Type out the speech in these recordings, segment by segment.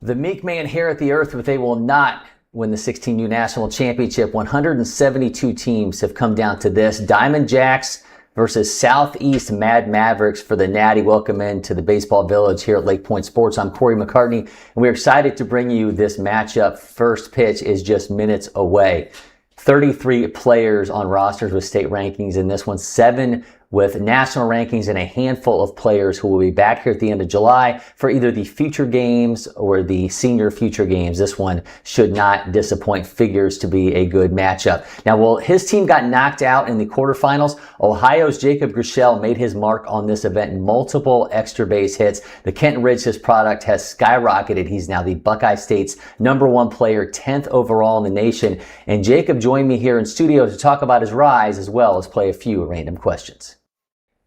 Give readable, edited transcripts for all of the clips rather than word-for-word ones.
The meek may inherit the earth, but they will not win the 16U National Championship. 172 teams have come down to this. Diamond Jacks versus Southeast Mad Mavericks for the Natty. Welcome into the baseball village here at LakePoint Sports. I'm Cory McCartney, and we're excited to bring you this matchup. First pitch is just minutes away. 33 players on rosters with state rankings in this one, 7 with national rankings, and a handful of players who will be back here at the end of July for either the future games or the senior future games. This one should not disappoint. Figures to be a good matchup. Now, well, his team got knocked out in the quarterfinals. Ohio's Jacob Grishel made his mark on this event. Multiple extra base hits. The Kenton Ridge, his product, has skyrocketed. He's now the Buckeye State's #1 player, 10th overall in the nation. And Jacob joined me here in studio to talk about his rise as well as play a few random questions.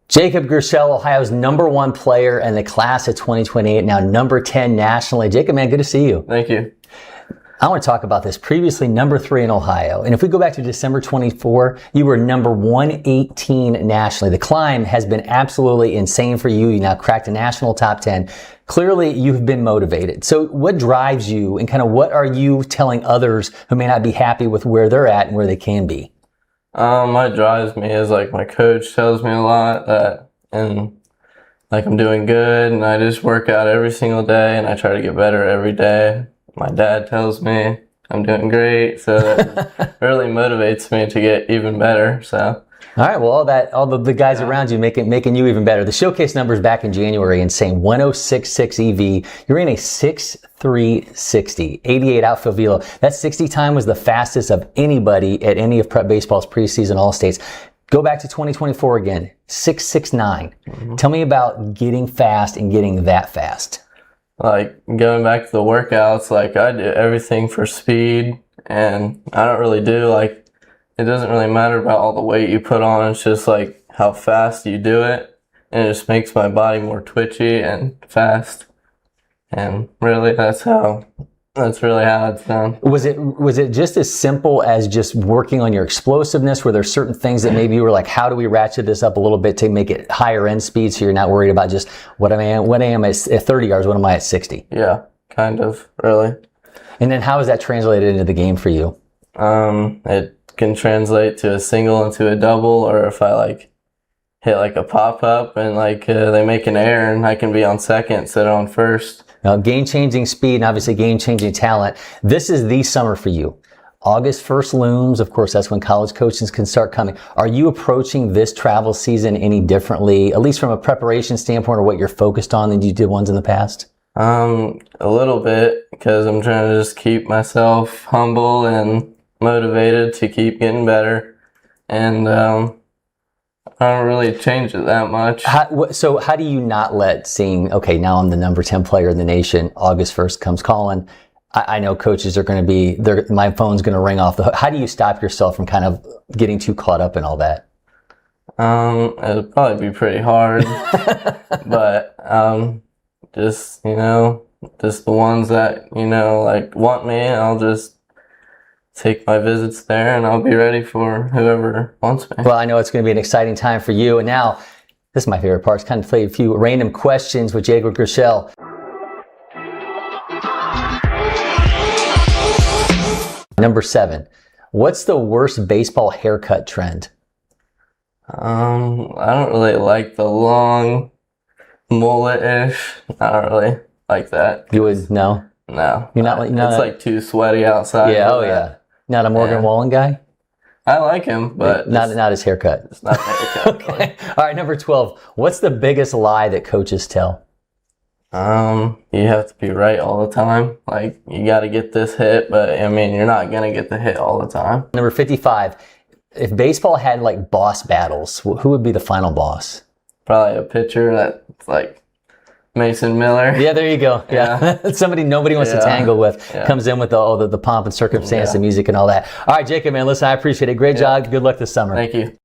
Jacob Grishel, Ohio's #1 player in the class of 2028, now number 10 nationally. Jacob, man, good to see you. Thank you. I want to talk about this. Previously, number 3 in Ohio. And if we go back to December 24, you were number 118 nationally. The climb has been absolutely insane for you. You now cracked a national top 10. Clearly, you've been motivated. So what drives you, and kind of what are you telling others who may not be happy with where they're at and where they can be? What drives me is like my coach tells me a lot and like I'm doing good, and I just work out every single day and I try to get better every day. My dad tells me I'm doing great, so that really motivates me to get even better. So. All right, well, all the guys around you making you even better. The showcase numbers back in January, insane. 106.6 EV. You're in a 6.360, 88 outfield velo. That 60 time was the fastest of anybody at any of prep baseball's preseason All-States. Go back to 2024 again, 6.69. Tell me about getting fast and getting that fast. Like going back to the workouts, like I do everything for speed, and I don't really do like, it doesn't really matter about all the weight you put on. It's just like how fast you do it. And it just makes my body more twitchy and fast. And really, that's really how it's done. Was it just as simple as just working on your explosiveness? Were there certain things that maybe you were like, how do we ratchet this up a little bit to make it higher end speed so you're not worried about just what I am at 30 yards, what am I at 60? Yeah, kind of, really. And then how is that translated into the game for you? It can translate to a single and to a double, or if I like hit like a pop-up and like they make an error and I can be on second instead of on first. Now, game-changing speed and obviously game-changing talent. This is the summer for you. August 1st looms. Of course, that's when college coaches can start coming. Are you approaching this travel season any differently, at least from a preparation standpoint, or what you're focused on than you did ones in the past? A little bit, because I'm trying to just keep myself humble and motivated to keep getting better, and I don't really change it that much. So how do you not let seeing, okay, now I'm the number 10 player in the nation, August 1st comes calling, I know coaches are going to be, my phone's going to ring off the hook. How do you stop yourself from kind of getting too caught up in all that? It'd probably be pretty hard, but just, just the ones that, like want me, I'll just take my visits there, and I'll be ready for whoever wants me. Well, I know it's going to be an exciting time for you. And now, this is my favorite part. It's kind of play a few random questions with Jacob Grishel. Number 7. What's the worst baseball haircut trend? I don't really like the long mullet-ish. I don't really like that. You would no? No. You're not like it's like too sweaty outside. Yeah. Oh yeah. Not a Morgan Wallen guy? I like him, but not his haircut. It's not the haircut. Okay. All right, number 12. What's the biggest lie that coaches tell? You have to be right all the time. Like, you got to get this hit, but I mean, you're not going to get the hit all the time. Number 55. If baseball had like boss battles, who would be the final boss? Probably a pitcher that's like Mason Miller. Yeah, there you go. Yeah. Somebody nobody wants to tangle with. Yeah. Comes in with the pomp and circumstance, the music and all that. All right, Jacob, man, listen, I appreciate it. Great job. Good luck this summer. Thank you.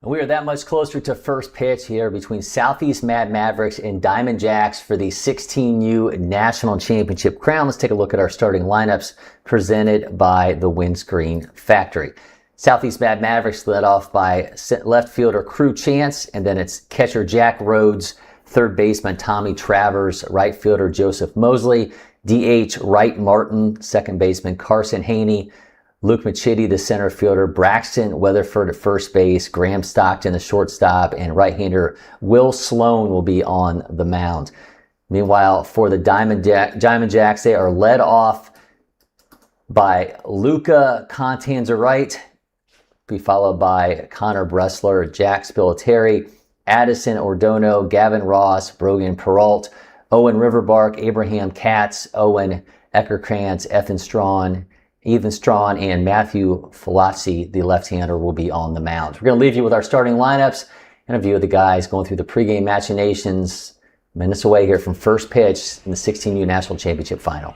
We are that much closer to first pitch here between Southeast Mad Mavericks and Diamond Jacks for the 16U National Championship crown. Let's take a look at our starting lineups presented by the Windscreen Factory. Southeast Mad Mavericks led off by left fielder Crew Chance, and then it's catcher Jack Rhodes, third baseman Tommy Travers, right fielder Joseph Mosley, DH Wright Martin, second baseman Carson Haney, Luke Machidi, the center fielder, Braxton Weatherford at first base, Graham Stockton, the shortstop, and right-hander Will Sloan will be on the mound. Meanwhile, for the Diamond Jacks, they are led off by Luca Contanza-Wright, be followed by Connor Bressler, Jack Spiloteri, Addison Ordono, Gavin Ross, Brogan Peralt, Owen Riverbark, Abraham Katz, Owen Eckerkrantz, Ethan Strawn, and Matthew Falazzi, the left-hander, will be on the mound. We're going to leave you with our starting lineups and a view of the guys going through the pregame machinations minutes away here from first pitch in the 16U National Championship Final.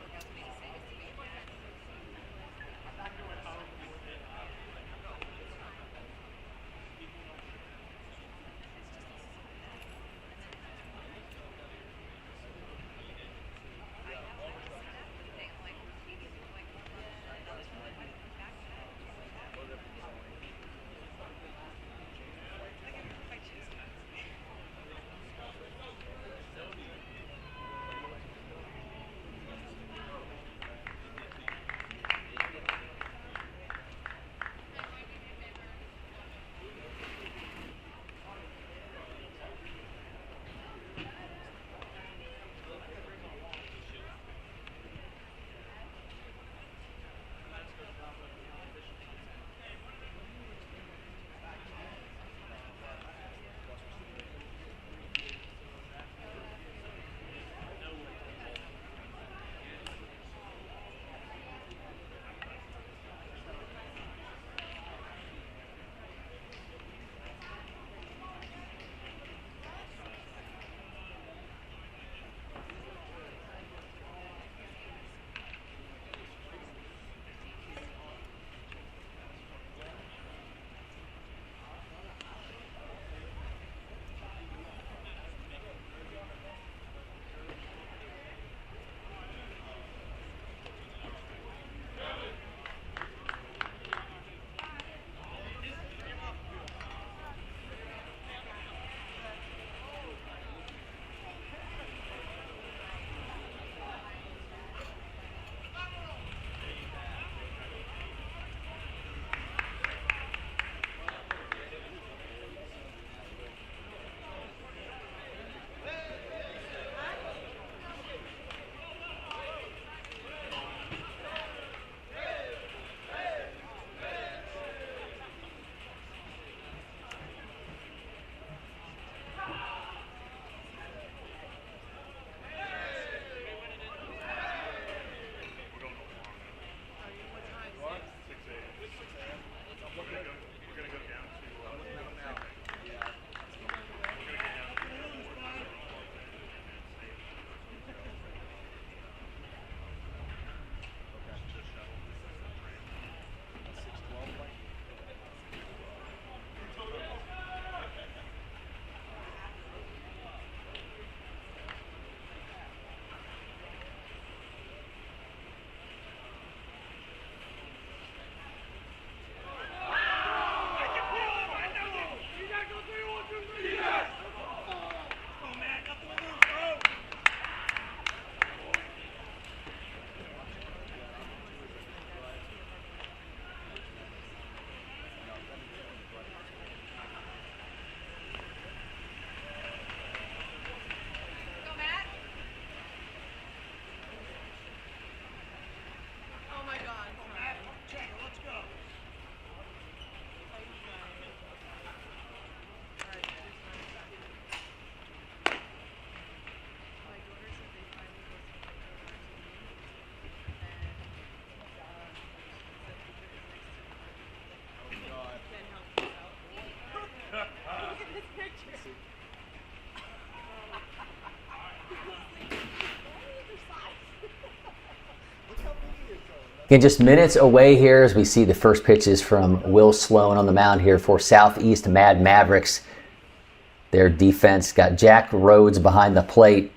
Again, just minutes away here as we see the first pitches from Will Sloan on the mound here for Southeast Mad Mavericks. Their defense got Jack Rhodes behind the plate.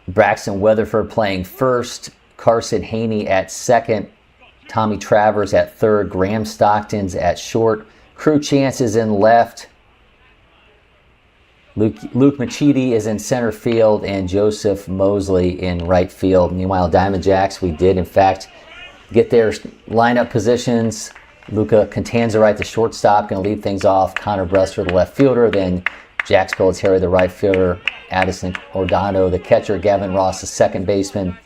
Braxton Weatherford playing first. Carson Haney at second. Tommy Travers at third. Graham Stockton's at short. Crew Chance is in left. Luke Machidi is in center field, and Joseph Mosley in right field. Meanwhile, Diamond Jacks, we did in fact get their lineup positions. Luca Contanza, the shortstop, going to lead things off. Connor Brester, the left fielder. Then Jax Pelletieri, the right fielder. Addison Ordano, the catcher. Gavin Ross, the second baseman.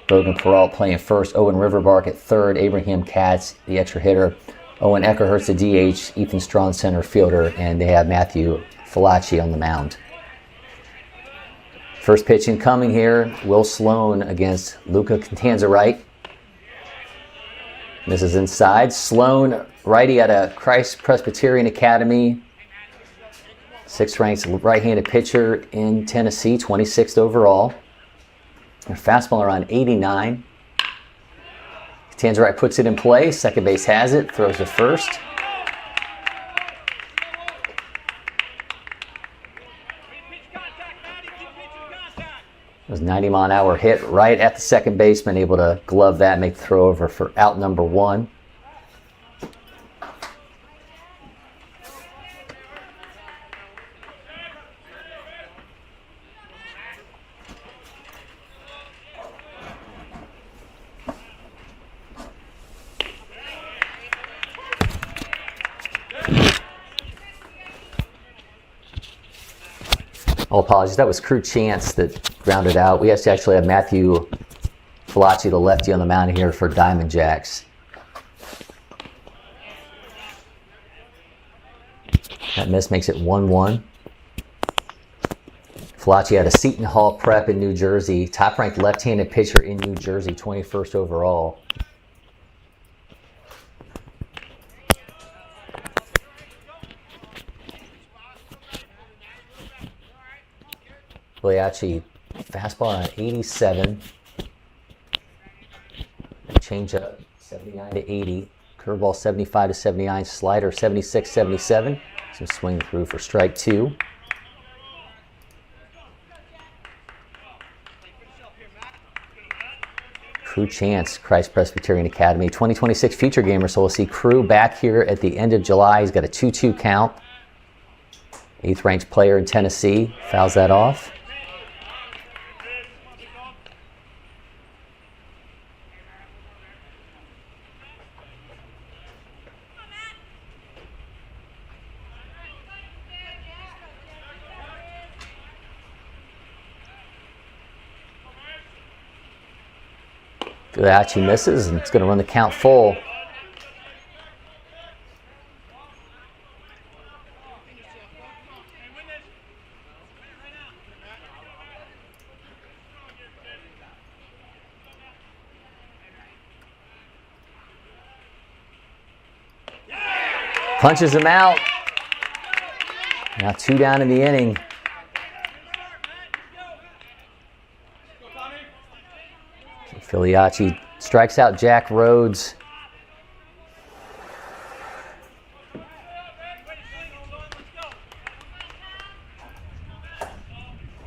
Brogan Peralt playing first. Owen Riverbark at third. Abraham Katz, the extra hitter. Owen Eckerhurst, the DH. Ethan Strawn, center fielder. And they have Matthew Falacci on the mound. First pitch incoming here. Will Sloan against Luca Contanza, right. This is inside. Sloan, righty out of Christ Presbyterian Academy. 6th ranked right-handed pitcher in Tennessee, 26th overall. Their fastball around 89. Contanza puts it in play. Second base has it. Throws to first. It was 90-mile-an-hour hit right at the second baseman, able to glove that, make the throw over for out number 1. Oh, apologies. That was Crew Chance that grounded out. We actually have Matthew Falacci, the lefty, on the mound here for Diamond Jacks. That miss makes it 1-1. Falacci had a Seton Hall prep in New Jersey. Top-ranked left-handed pitcher in New Jersey, 21st overall. Filiacci, fastball on 87. Changeup 79 to 80. Curveball 75 to 79. Slider 76 77. Some swing through for strike 2. Crew Chance, Christ Presbyterian Academy, 2026 future gamer. So we'll see Crew back here at the end of July. He's got a 2-2 count. 8th ranked player in Tennessee. Fouls that off. Filiacci misses, and it's going to run the count full. Punches him out. Now 2 down in the inning. Filiacci strikes out Jack Rhodes.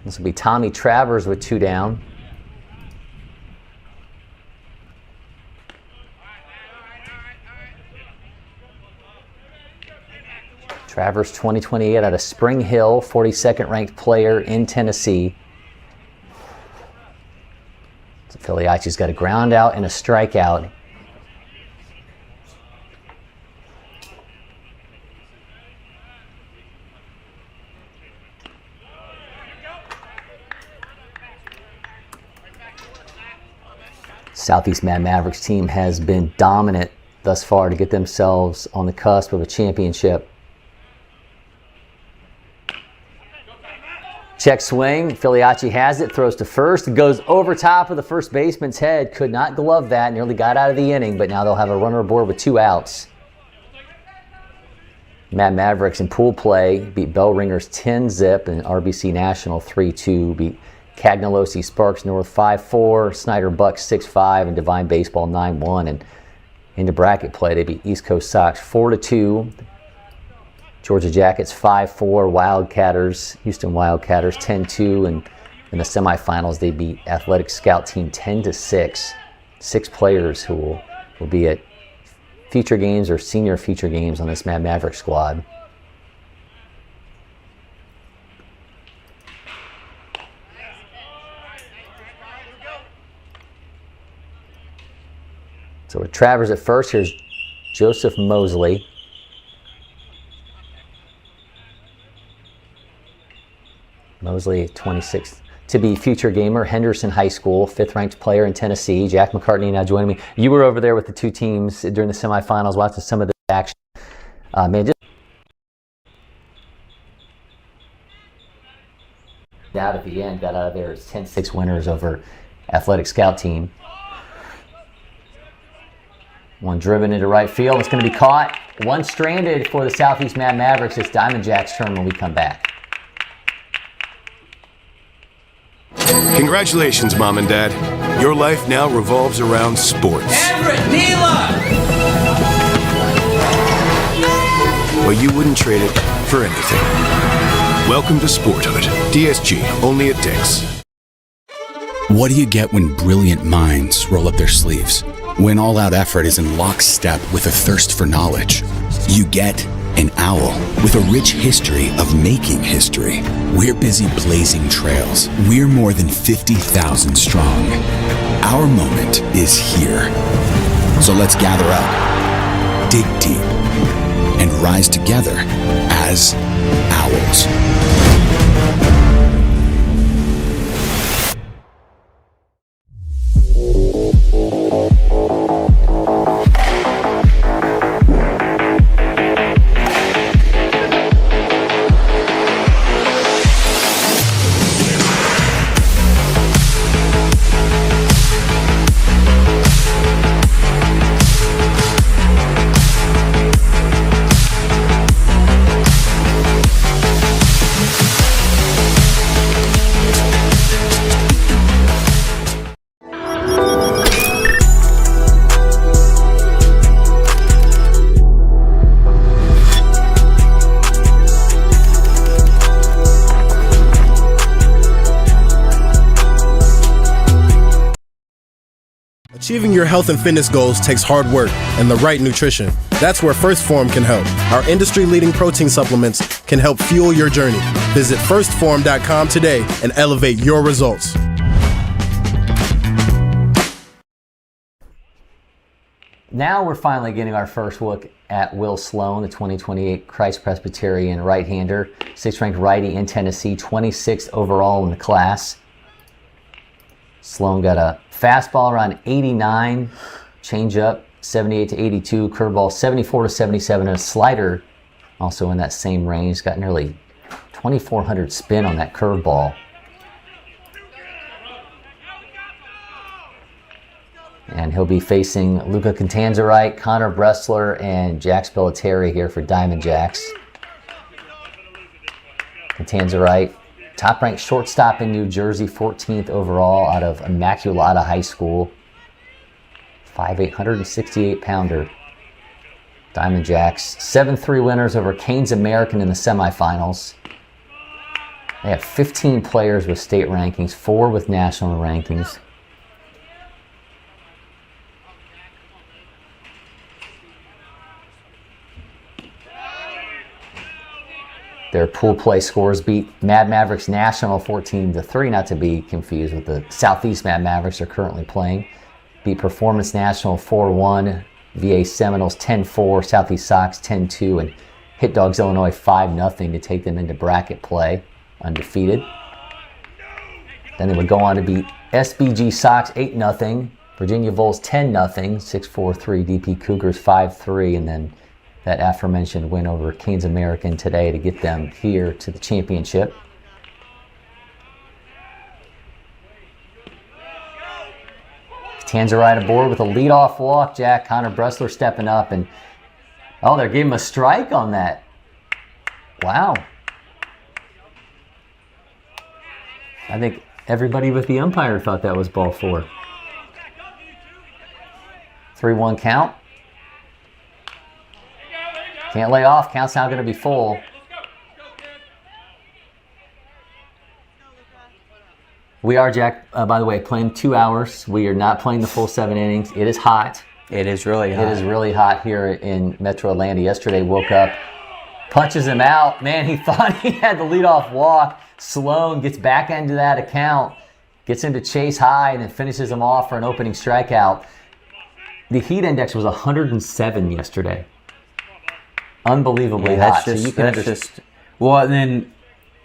This will be Tommy Travers with 2 down. Travers, 2028 out of Spring Hill, 42nd ranked player in Tennessee. So Filiacci's got a ground out and a strikeout. Southeast Mad Mavericks team has been dominant thus far to get themselves on the cusp of a championship. Check swing. Filiacci has it, throws to first, goes over top of the first baseman's head. Could not glove that, nearly got out of the inning, but now they'll have a runner aboard with 2 outs. Mad Mavericks in pool play beat Bell Ringers 10-zip and RBC National 3-2. Beat Cagnalosi Sparks North 5-4, Snyder Bucks 6-5, and Divine Baseball 9-1. And into bracket play, they beat East Coast Sox 4-2. Georgia Jackets 5-4, Wildcatters, Houston Wildcatters 10-2, and in the semifinals they beat Athletic Scout Team 10-6. 6 players who will will be at future games or senior future games on this Mad Maverick squad. So with Travers at first, here's Joseph Mosley. Mosley, 26th to be future gamer, Henderson High School, 5th ranked player in Tennessee. Jack McCartney now joining me. You were over there with the two teams during the semifinals, watching some of the action. Man, just out at the end, got out of there as 10-6 winners over Athletic Scout team. One driven into right field. It's going to be caught. One stranded for the Southeast Mad Mavericks. It's Diamond Jack's turn when we come back. Congratulations, Mom and Dad. Your life now revolves around sports. Everett, Neela! But you wouldn't trade it for anything. Welcome to Sporthood. DSG, only at Dick's. What do you get when brilliant minds roll up their sleeves? When all-out effort is in lockstep with a thirst for knowledge? You get an owl with a rich history of making history. We're busy blazing trails. We're more than 50,000 strong. Our moment is here. So let's gather up, dig deep, and rise together as owls. Achieving your health and fitness goals takes hard work and the right nutrition. That's where First Form can help. Our industry-leading protein supplements can help fuel your journey. Visit firstform.com today and elevate your results. Now we're finally getting our first look at Will Sloan, the 2028 Christ Presbyterian right-hander, 6th ranked righty in Tennessee, 26th overall in the class. Sloan got a fastball around 89, changeup 78 to 82, curveball 74 to 77, and a slider also in that same range. Got nearly 2,400 spin on that curveball. And he'll be facing Luca Cantanzarite, Connor Bressler, and Jack Spillitteri here for Diamond Jacks. Cantanzarite, top-ranked shortstop in New Jersey, 14th overall out of Immaculata High School. 5'8", 168-pounder. Diamond Jacks, 7-3 winners over Canes American in the semifinals. They have 15 players with state rankings, 4 with national rankings. Their pool play scores beat Mad Mavericks National 14-3, not to be confused with the Southeast Mad Mavericks are currently playing. Beat Performance National 4-1, VA Seminoles 10-4, Southeast Sox 10-2, and Hit Dogs Illinois 5-0 to take them into bracket play, undefeated. Then they would go on to beat SBG Sox 8-0, Virginia Vols 10-0, 6-4-3 DP Cougars 5-3, and then that aforementioned win over Canes American today to get them here to the championship. Tanzarite aboard with a leadoff walk. Jack, Connor Bressler stepping up, and oh, they're giving him a strike on that. Wow. I think everybody with the umpire thought that was ball 4. 3-1 count. Can't lay off. Count's now going to be full. We are, Jack, by the way, playing 2 hours. We are not playing the full 7 innings. It is hot. It is really hot. It is really hot here in Metro Atlanta. Yesterday, woke up, punches him out. Man, he thought he had the leadoff walk. Sloan gets back into that account, gets into chase high, and then finishes him off for an opening strikeout. The heat index was 107 yesterday. Unbelievably hot. Well, and then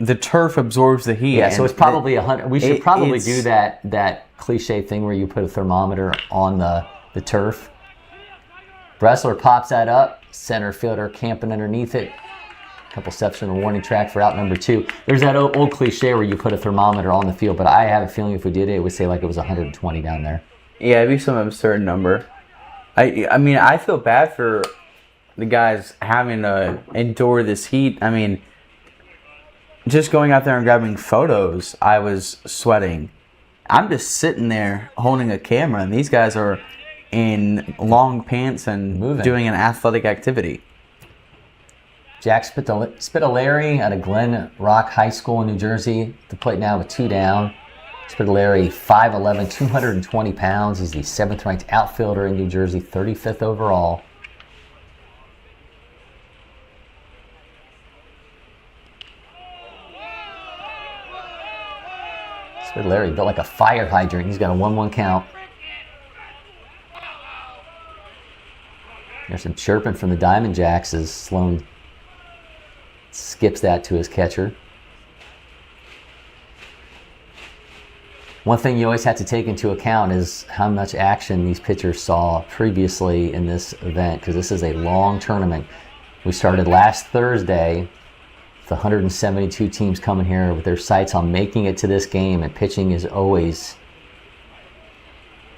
the turf absorbs the heat. Yeah, so it's probably 100. We should probably do that cliche thing where you put a thermometer on the turf. Bressler pops that up. Center fielder camping underneath it. A couple steps from the warning track for out number 2. There's that old cliche where you put a thermometer on the field, but I have a feeling if we did it, it would say like it was 120 down there. Yeah, it'd be some absurd number. I mean, I feel bad for the guys having to endure this heat. I mean, just going out there and grabbing photos, I was sweating. I'm just sitting there holding a camera, and these guys are in long pants and doing an athletic activity. Jack Spitaleri out of Glen Rock High School in New Jersey. The plate now with 2 down. Spitaleri, 5'11", 220 pounds. He's the 7th-ranked outfielder in New Jersey, 35th overall. Spitaleri built like a fire hydrant. He's got a 1-1 count. There's some chirping from the Diamond Jacks as Sloan skips that to his catcher. One thing you always have to take into account is how much action these pitchers saw previously in this event, because this is a long tournament. We started last Thursday with 172 teams coming here with their sights on making it to this game, and pitching is always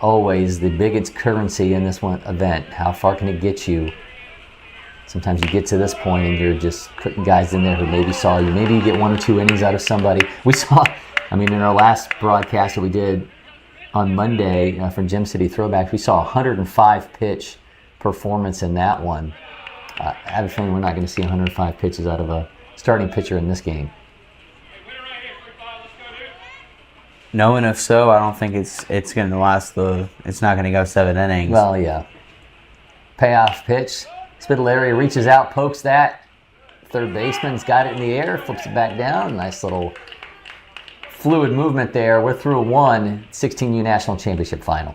the biggest currency in this one event. How far can it get you? Sometimes you get to this point and you're just putting guys in there who maybe saw you. Maybe you get 1 or 2 innings out of somebody. We saw, in our last broadcast that we did on Monday from Gym City Throwbacks, we saw 105 pitch performance in that one. I have a feeling we're not going to see 105 pitches out of a starting pitcher in this game. No, and if so, I don't think it's going to last it's not going to go 7 innings. Well, yeah. Payoff pitch. Spitaleri reaches out, pokes that. Third baseman's got it in the air, flips it back down. Nice little fluid movement there. We're through a 16U National Championship final.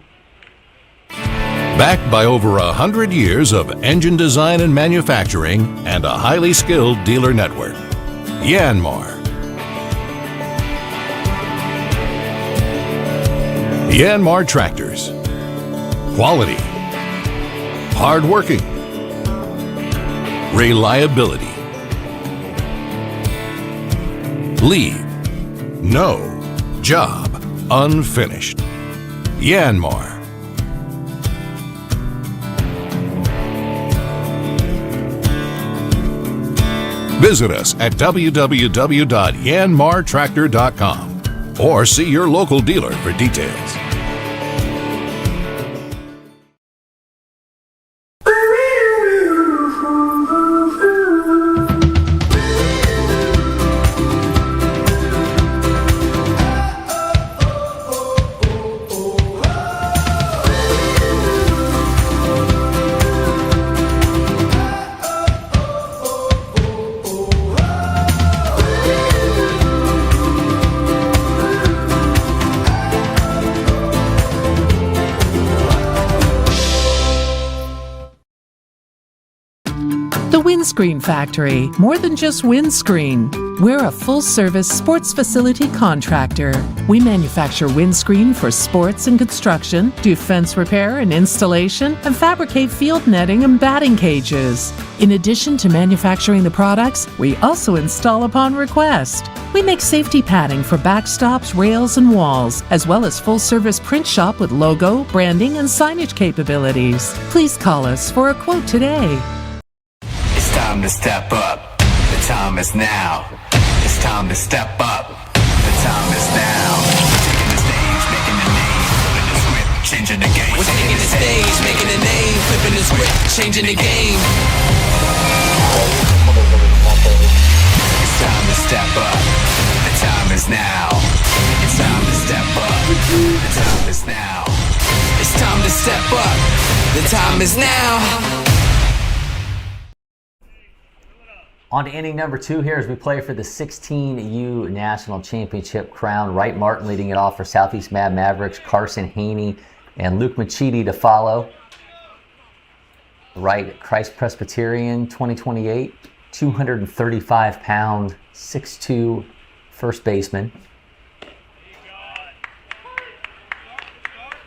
Backed by over 100 years of engine design and manufacturing and a highly skilled dealer network. Yanmar. Yanmar Tractors. Quality. Hardworking. Reliability. Leave no job unfinished. Yanmar. Visit us at www.yanmartractor.com or see your local dealer for details. Windscreen Factory, more than just windscreen. We're a full-service sports facility contractor. We manufacture windscreen for sports and construction, do fence repair and installation, and fabricate field netting and batting cages. In addition to manufacturing the products, we also install upon request. We make safety padding for backstops, rails, and walls, as well as full-service print shop with logo, branding, and signage capabilities. Please call us for a quote today. Time to step up. The time is now. It's time to step up. The time is now. Taking the stage, making a name, flipping the script, changing the game. We're taking the stage, making a name, flipping the script, changing the game. It's time to step up. The time is now. It's time to step up. The time is now. It's time to step up. The time is now. On to inning number 2 here as we play for the 16U National Championship crown. Wright Martin leading it off for Southeast Mad Mavericks. Carson Haney and Luke Machidi to follow. Wright, Christ Presbyterian, 2028, 235-pound, 6'2", first baseman.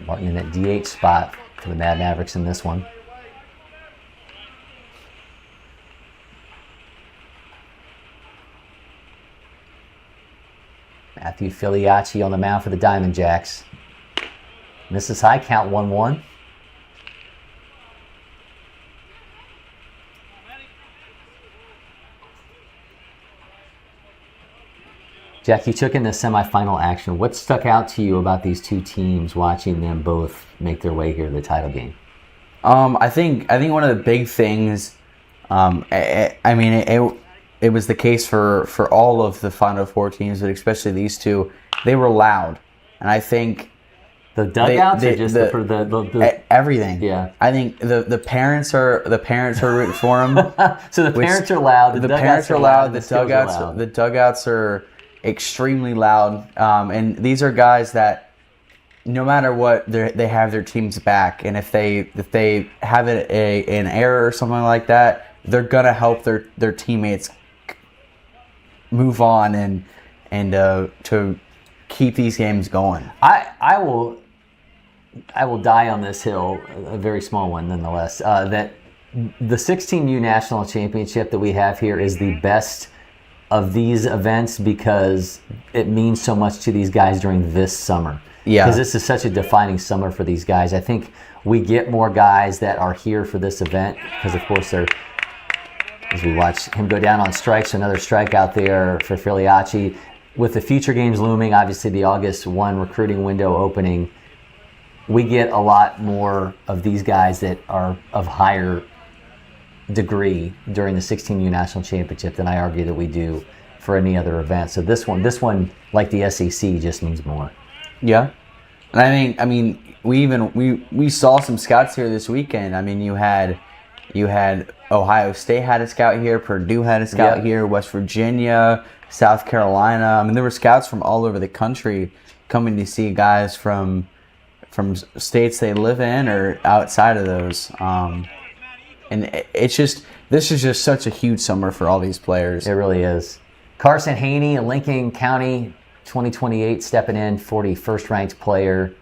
Martin in that DH spot for the Mad Mavericks in this one. Matthew Filiacci on the mound for the Diamond Jacks. Misses high, count 1-1. Jack, you took in the semifinal action. What stuck out to you about these two teams watching them both make their way here to the title game? I think one of the big things, it was the case for all of the Final Four teams, but especially these two. They were loud, and I think the dugouts or just the everything. Yeah, I think the parents are rooting for them. So the parents are loud. The parents are loud. The dugouts are extremely loud, and these are guys that no matter what, they have their team's back, and if they have an error or something like that, they're gonna help their teammates move on and to keep these games going. I will die on this hill, a very small one nonetheless, that the 16U National Championship that we have here is the best of these events because it means so much to these guys during this summer. Yeah. Because this is such a defining summer for these guys. I think we get more guys that are here for this event because, of course, as we watch him go down on strikes, another strikeout there for Filiacci. With the future games looming, obviously the August 1 recruiting window opening, we get a lot more of these guys that are of higher degree during the 16U National Championship than I argue that we do for any other event. So this one, like the SEC, just means more. Yeah, and I mean, we saw some scouts here this weekend. I mean, you had Ohio State had a scout here, Purdue had a scout here, West Virginia, South Carolina. I mean, there were scouts from all over the country coming to see guys from states they live in or outside of those. And this is just such a huge summer for all these players. It really is. Carson Haney, a Lincoln County 2028 stepping in, 41st ranked player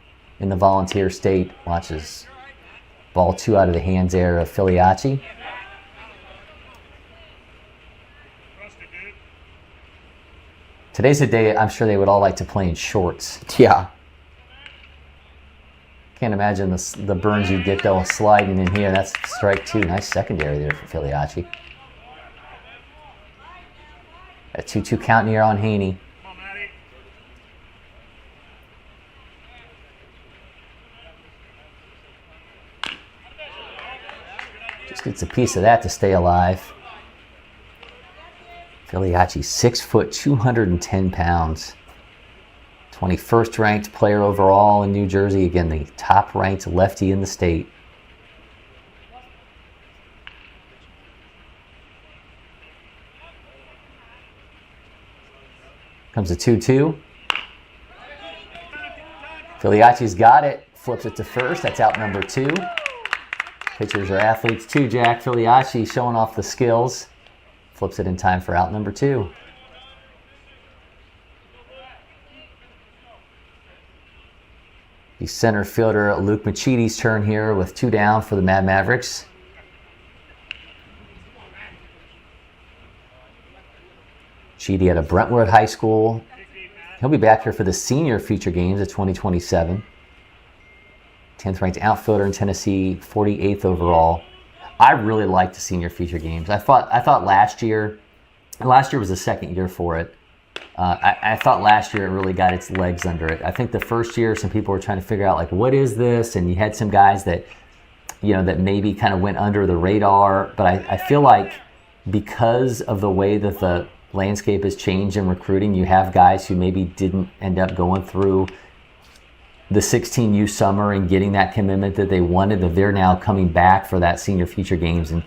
in the Volunteer State. Watches ball 2 out of the hands there of Filiacci. Today's a day I'm sure they would all like to play in shorts. Yeah. Can't imagine the burns you'd get though sliding in here. That's strike 2. Nice secondary there for Filiacci. A 2-2 count here on Haney. Just gets a piece of that to stay alive. Filiacci, 6 foot, 210 pounds. 21st ranked player overall in New Jersey. Again, the top ranked lefty in the state. Comes a 2-2. Filiacci's got it. Flips it to first. That's out number 2. Pitchers are athletes too, Jack. Filiacci showing off the skills. Flips it in time for out number 2. The center fielder, Luke Machidi's turn here with 2 down for the Mad Mavericks. Machidi out of Brentwood High School. He'll be back here for the senior feature games of 2027. 10th ranked outfielder in Tennessee, 48th overall. I really like the senior feature games. I thought last year was the second year for it. I thought last year it really got its legs under it. I think the first year some people were trying to figure out like what is this, and you had some guys that that maybe kind of went under the radar. But I feel like because of the way that the landscape has changed in recruiting, you have guys who maybe didn't end up going through the 16U summer and getting that commitment that they wanted, that they're now coming back for that senior feature games and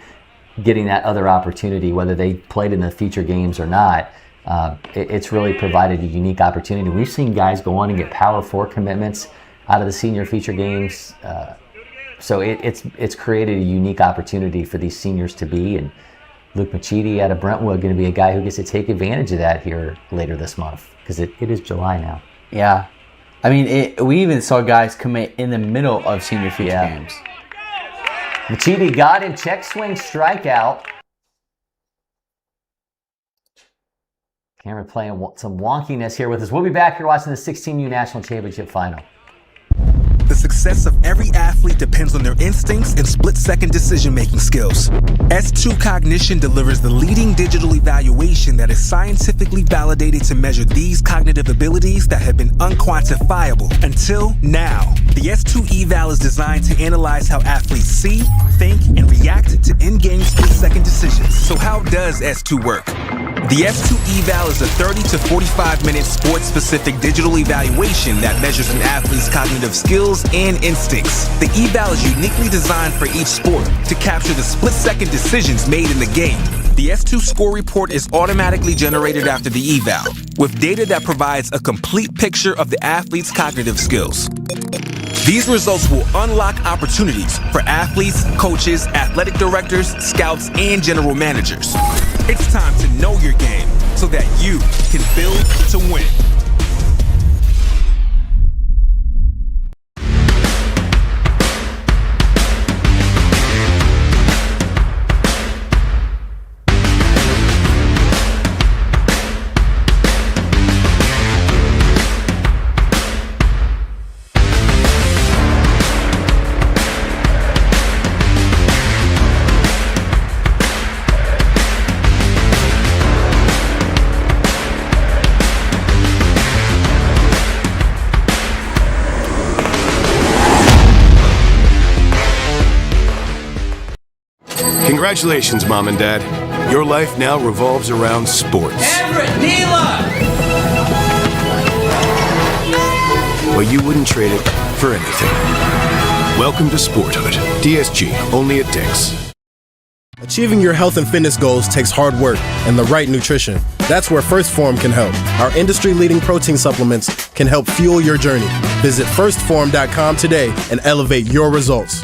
getting that other opportunity, whether they played in the feature games or not. It's really provided a unique opportunity. We've seen guys go on and get Power 4 commitments out of the senior feature games. So it's created a unique opportunity for these seniors to be. And Luke Machidi out of Brentwood going to be a guy who gets to take advantage of that here later this month, because it is July now. Yeah. I mean, we even saw guys commit in the middle of senior feature games. Machidi got him, check swing, strikeout. Cameron playing some wonkiness here with us. We'll be back here watching the 16U National Championship Final. The success of every athlete depends on their instincts and split-second decision-making skills. S2 Cognition delivers the leading digital evaluation that is scientifically validated to measure these cognitive abilities that have been unquantifiable until now. The S2 eval is designed to analyze how athletes see, think, and react to in-game split-second decisions. So how does S2 work? The S2 eval is a 30 to 45-minute sports-specific digital evaluation that measures an athlete's cognitive skills and instincts. The eval is uniquely designed for each sport to capture the split-second decisions made in the game. The S2 score report is automatically generated after the eval, with data that provides a complete picture of the athlete's cognitive skills. These results will unlock opportunities for athletes, coaches, athletic directors, scouts, and general managers. It's time to know your game so that you can build to win. Congratulations, Mom and Dad. Your life now revolves around sports. Everett, Neela! But you wouldn't trade it for anything. Welcome to Sporthood. DSG, only at Dick's. Achieving your health and fitness goals takes hard work and the right nutrition. That's where First Form can help. Our industry-leading protein supplements can help fuel your journey. Visit firstform.com today and elevate your results.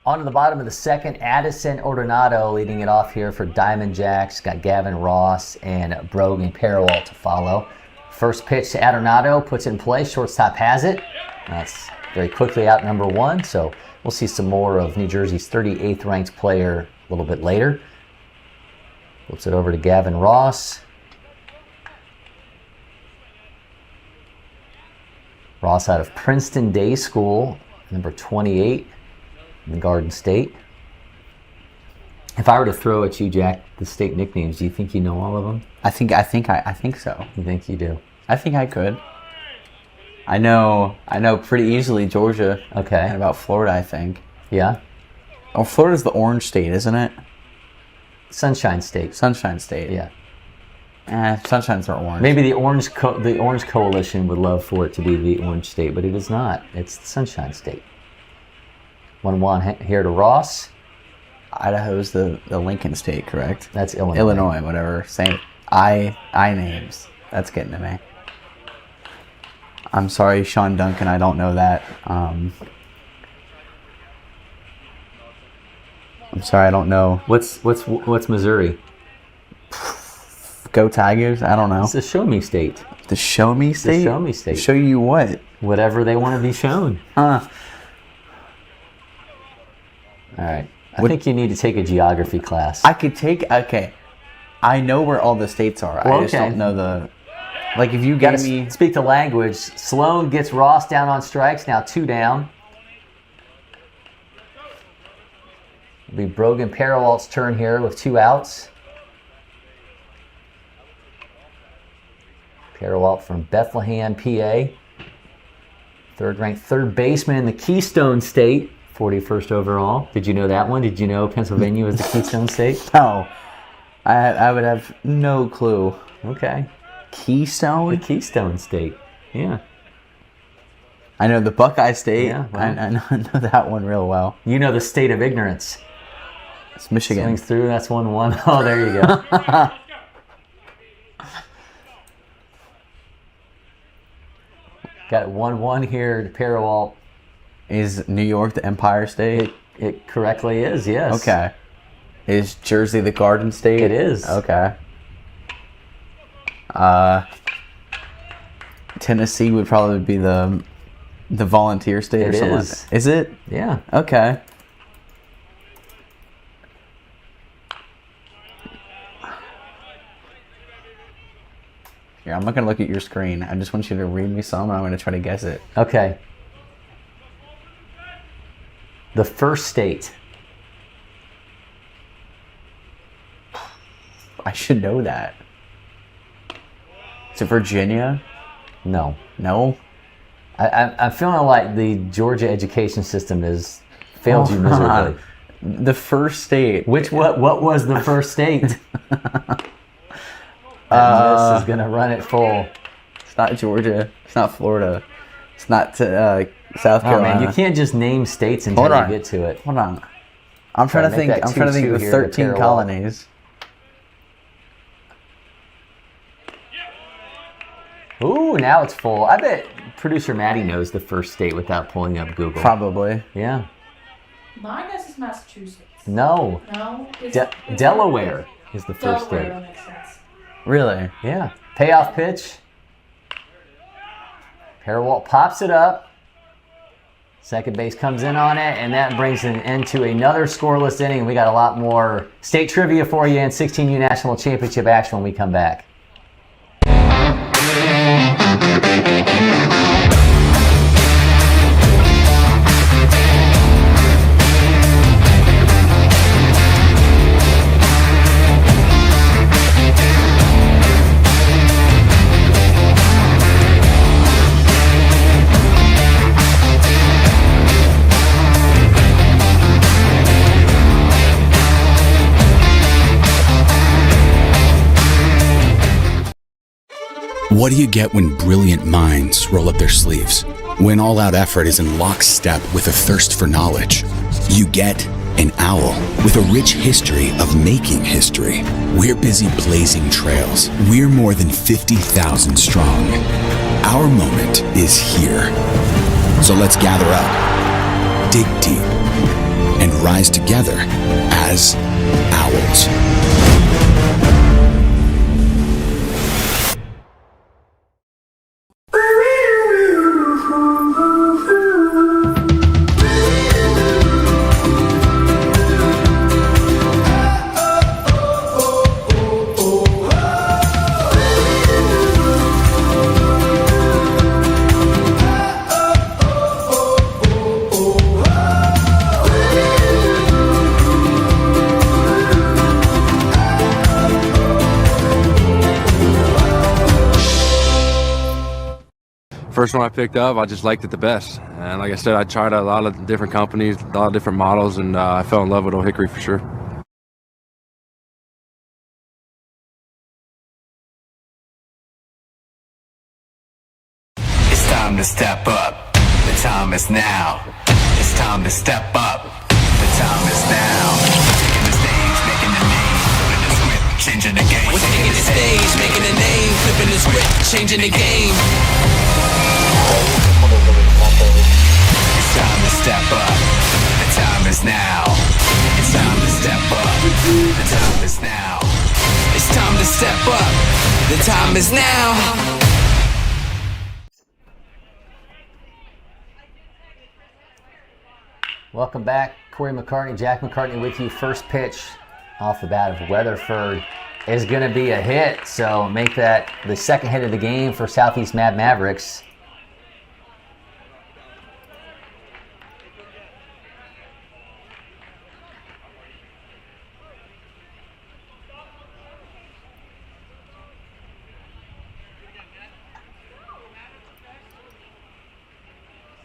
On to the bottom of the second, Addison Ordonado leading it off here for Diamond Jacks. Got Gavin Ross and Brogan Parawalt to follow. First pitch to Adornado, puts it in play. Shortstop has it. That's very quickly out number one, so we'll see some more of New Jersey's 38th ranked player a little bit later. Flips it over to Gavin Ross. Ross out of Princeton Day School, number 28. In the Garden State. If I were to throw at you, Jack, the state nicknames, do you think you know all of them? I think so. You think you do? I think I could. I know pretty easily Georgia. Okay. And about Florida, I think. Yeah. Oh, Florida's the orange state, isn't it? Sunshine State. Sunshine State. Yeah. Sunshine's are orange. Maybe the Orange Coalition would love for it to be the Orange State, but it is not. It's the Sunshine State. 1-1 here to Ross. Idaho's the Lincoln State, correct? That's Illinois. Illinois, whatever. Same. I names. That's getting to me. I'm sorry, Sean Duncan. I don't know that. I'm sorry, I don't know. What's Missouri? Go Tigers? I don't know. It's the Show Me State. The Show Me State? The Show Me State. Show you what? Whatever they want to be shown. Huh. All right. I think you need to take a geography class. I could take, okay. I know where all the states are. Well, I just don't know the, like if you gave me. Speak the language. Sloan gets Ross down on strikes, now 2 down. It'll be Brogan Parawalt's turn here with 2 outs. Parawalt from Bethlehem, PA. Third-ranked third baseman in the Keystone State. 41st overall. Did you know that one? Did you know Pennsylvania was the Keystone State? No. I would have no clue. Okay. Keystone? The Keystone State. Yeah. I know the Buckeye State. Yeah, well. I know that one real well. You know the state of ignorance. It's Michigan. Swings through, that's 1-1. Oh, there you go. Got 1-1 here to Parawalt. Is New York the Empire State? It correctly is, yes. Okay. Is Jersey the Garden State? It is. Okay. Tennessee would probably be the volunteer state or something. Is. Like that. Is it? Yeah. Okay. Here, I'm not going to look at your screen. I just want you to read me some, and I'm going to try to guess it. Okay. The first state. I should know that. Is it Virginia? No. No? I'm feeling like the Georgia education system has failed you miserably. The first state. What was the first state? This is going to run it full. It's not Georgia. It's not Florida. It's not South Carolina. Oh, man, you can't just name states until you get to it. Hold on. I'm trying to think of the 13 colonies. Ooh, now it's full. I bet producer Maddie knows the first state without pulling up Google. Probably. Yeah. My guess is Massachusetts. No. No? Delaware is the first Delaware, state. that makes sense. Really? Yeah. Payoff pitch. Parawalt pops it up. Second base comes in on it, and that brings an end to another scoreless inning. We got a lot more state trivia for you and 16U National Championship action when we come back. What do you get when brilliant minds roll up their sleeves? When all-out effort is in lockstep with a thirst for knowledge? You get an owl with a rich history of making history. We're busy blazing trails. We're more than 50,000 strong. Our moment is here. So let's gather up, dig deep, and rise together as owls. First one I picked up, I just liked it the best. And like I said, I tried a lot of different companies, a lot of different models, and I fell in love with Old Hickory for sure. It's time to step up. The time is now. It's time to step up. The time is now. Taking the stage, making the name, flipping the script, changing the game. We're taking the stage, making a name, flipping the script, changing the game. It's time to step up. The time is now. It's time to step up. The time is now. It's time to step up. The time is now. Welcome back. Cory McCartney, Jack McCartney with you. First pitch off the bat of Weatherford is going to be a hit. So make that the second hit of the game for Southeast Mad Mavericks.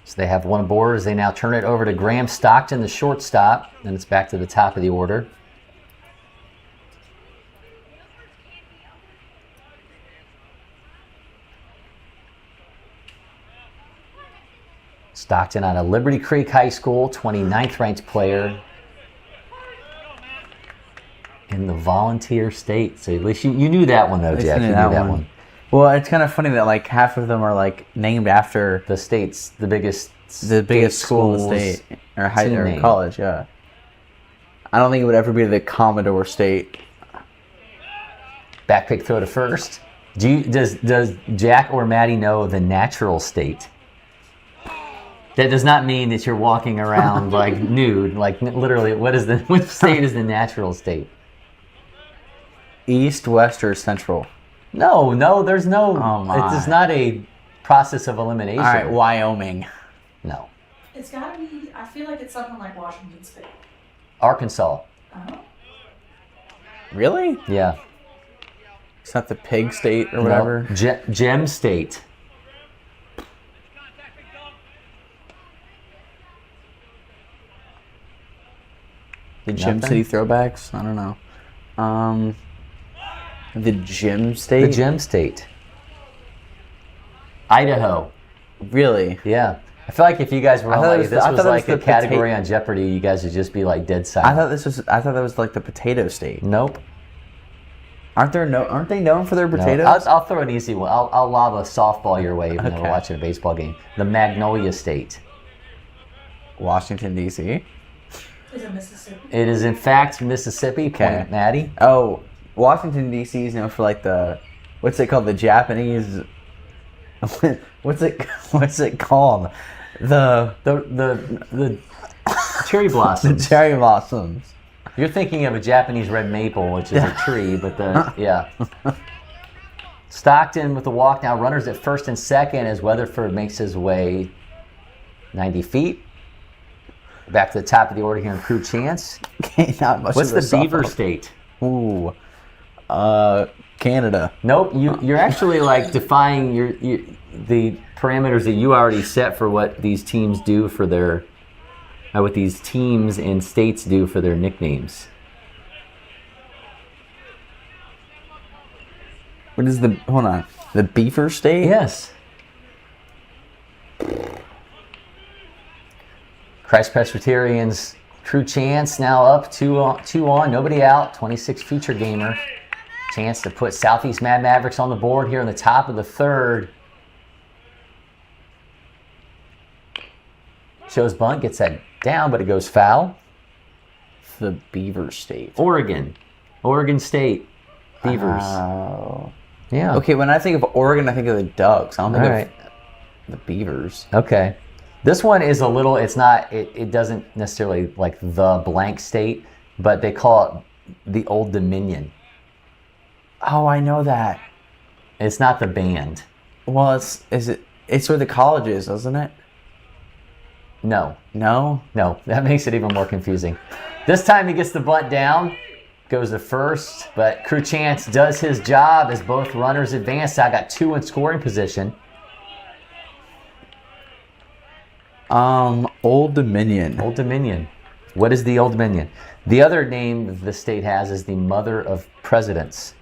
So they have one aboard as they now turn it over to Graham Stockton, the shortstop. Then it's back to the top of the order. Stockton out of Liberty Creek High School, 29th ranked player in the Volunteer State. So at least you knew that one, though, Jack. You knew that one. Well, it's kind of funny that like half of them are like named after the states, the biggest school in the state or high or college. Yeah. I don't think it would ever be the Commodore State. Back pick throw to first. Does Jack or Maddie know the natural state? That does not mean that you're walking around like nude. Like literally, which state is the natural state? East, west, or central? No, there's no. Oh my. It's not a process of elimination. All right, Wyoming. No. It's gotta be, I feel like it's something like Washington State. Arkansas. Oh. Really? Yeah. It's not the pig state or whatever? No. Gem State. The Gem City throwbacks? I don't know. The Gem State? The Gem State. Idaho. Really? Yeah. I feel like if you guys were on like, this was like a category on Jeopardy, you guys would just be like dead silent. I thought that was like the potato state. Nope. Aren't they known for their potatoes? No, I'll throw an easy one. I'll lob a softball your way even though we're watching a baseball game. The Magnolia State. Washington, D.C. Is it Mississippi? It is in fact Mississippi. Point, Maddie. Oh, Washington, D.C. is known for like what's it called? The Japanese. What's it called? The cherry blossoms. The cherry blossoms. You're thinking of a Japanese red maple, which is a tree, but yeah. Stockton with the walk now. Runners at first and second as Weatherford makes his way 90 feet. Back to the top of the order here in Crew Chance. Okay, not much. What's the Beaver State? Ooh, Canada. Nope. You're actually like defying the parameters that you already set for what these teams do for their. What these teams and states do for their nicknames. What is hold on, the Beaver State? Yes. Christ Presbyterian's True Chance now up 2 on, nobody out, 26 feature gamer. Chance to put Southeast Mad Mavericks on the board here in the top of the third. Shows bunt, gets that down, but it goes foul. The Beaver State. Oregon State. Beavers. Yeah. Okay, when I think of Oregon, I think of the Ducks. I don't think of the Beavers. Okay. This one is a little, it doesn't necessarily like the blank state, but they call it the Old Dominion. Oh, I know that. It's not the band. Well, it's where the college is, isn't it? No. No? No, that makes it even more confusing. This time he gets the bunt down, goes to first, but Crew Chance does his job as both runners advance. I got 2 in scoring position. Old Dominion. Old Dominion. What is the Old Dominion? The other name the state has is the Mother of Presidents.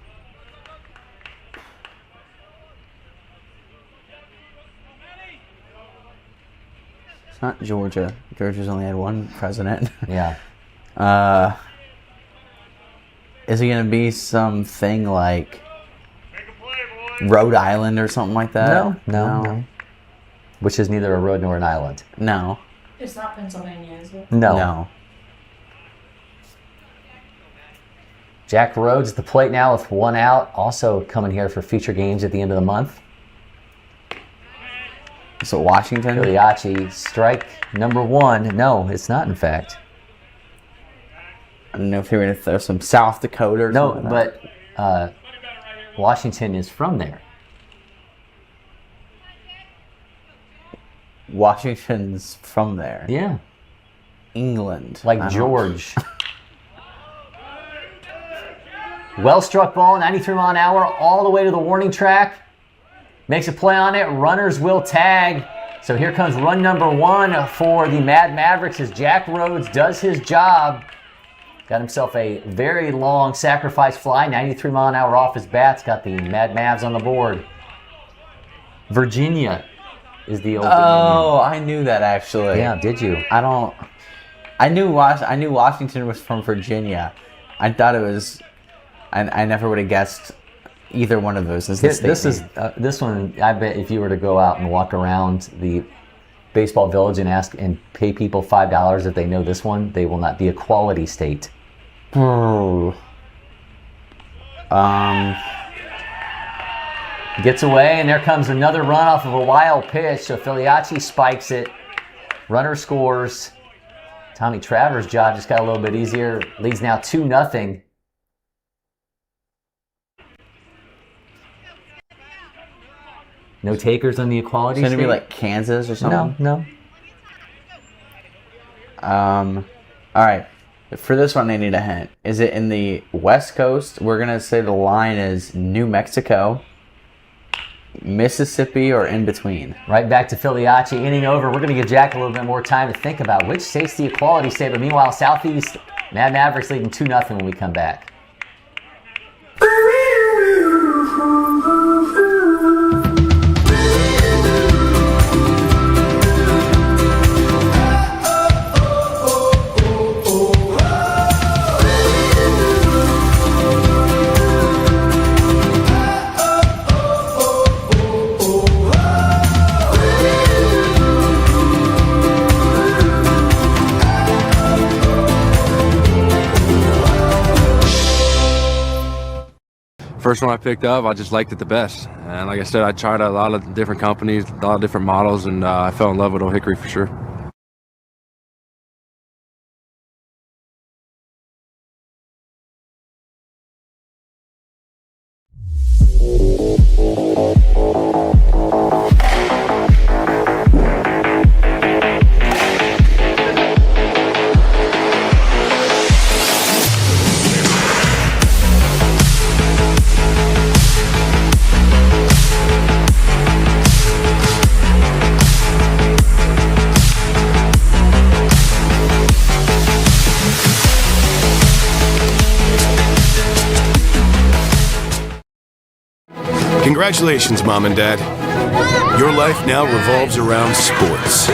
It's not Georgia. Georgia's only had one president. Yeah. Is it going to be something like Rhode Island or something like that? No. Which is neither a road nor an island. No. It's not Pennsylvania, is it? No. Jack Rhodes at the plate now with 1 out. Also coming here for feature games at the end of the month. So Washington? Iliachi, strike number 1. No, it's not in fact. I don't know if you're going to throw some South Dakota or something. No, but Washington is from there. Washington's from there. Yeah. England. Like George. Well struck ball, 93 mile an hour, all the way to the warning track. Makes a play on it. Runners will tag. So here comes run number 1 for the Mad Mavericks as Jack Rhodes does his job. Got himself a very long sacrifice fly, 93 mile an hour off his bats. Got the Mad Mavs on the board. Virginia. is the old Oh, I knew that actually. Yeah, did you? I knew Washington was from Virginia. I thought it was. I never would have guessed either one of those as the state name. This one. I bet if you were to go out and walk around the baseball village and ask and pay people $5 if they know this one, they will not. The Equality State. Gets away, and there comes another run off of a wild pitch. So Filiacci spikes it. Runner scores. Tommy Travers' job just got a little bit easier. Leads now 2-0. No takers on the Equality It's State? going to be like Kansas or something? No. All right. For this one, I need a hint. Is it in the West Coast? We're going to say the line is New Mexico, Mississippi, or in between. Right back to Filiacci. Inning over. We're going to give Jack a little bit more time to think about which state's the Equality State. But meanwhile, Southeast, Mad Mavericks leading 2-0 when we come back. First one I picked up, I just liked it the best. And like I said, I tried a lot of different companies, a lot of different models, and I fell in love with Old Hickory for sure. Congratulations, Mom and Dad. Your life now revolves around sports.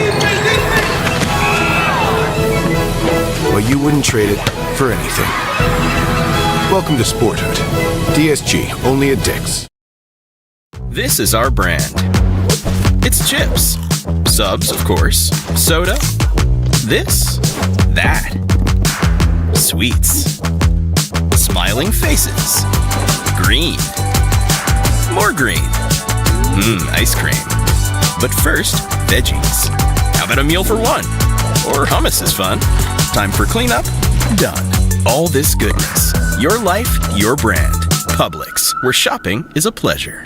Well, you wouldn't trade it for anything. Welcome to Sporthood. DSG, only at Dick's. This is our brand. It's chips. Subs, of course. Soda. This. That. Sweets. Smiling faces. Green. More green. Ice cream. But first, veggies. How about a meal for one? Or hummus is fun. Time for cleanup? Done. All this goodness. Your life, your brand. Publix, where shopping is a pleasure.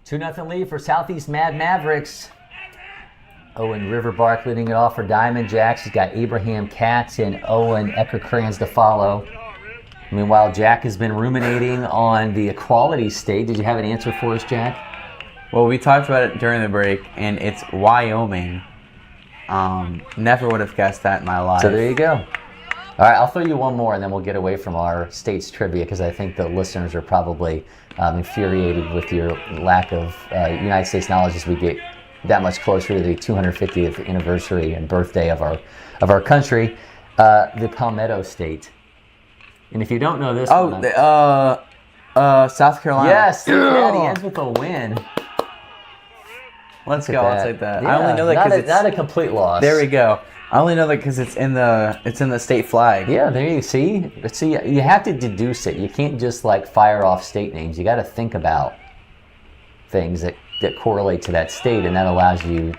Two 2-0 lead for Southeast Mad Mavericks. Owen Riverbark leading it off for Diamond Jacks. He's got Abraham Katz and Owen Eckerkrans to follow. Meanwhile, Jack has been ruminating on the Equality State. Did you have an answer for us, Jack? Well, we talked about it during the break, and it's Wyoming. Never would have guessed that in my life. So there you go. All right, I'll throw you one more, and then we'll get away from our state's trivia, because I think the listeners are probably infuriated with your lack of United States knowledge as we get that much closer to the 250th anniversary and birthday of our country, the Palmetto State. And if you don't know this one, South Carolina. Yes, Cincinnati ends with a win. Let's go. I'll take that. Yeah, I only know that because it's not a complete loss. There we go. I only know that because it's in the state flag. Yeah, there you see. But see, you have to deduce it. You can't just like fire off state names. You got to think about things that correlate to that state, and that allows you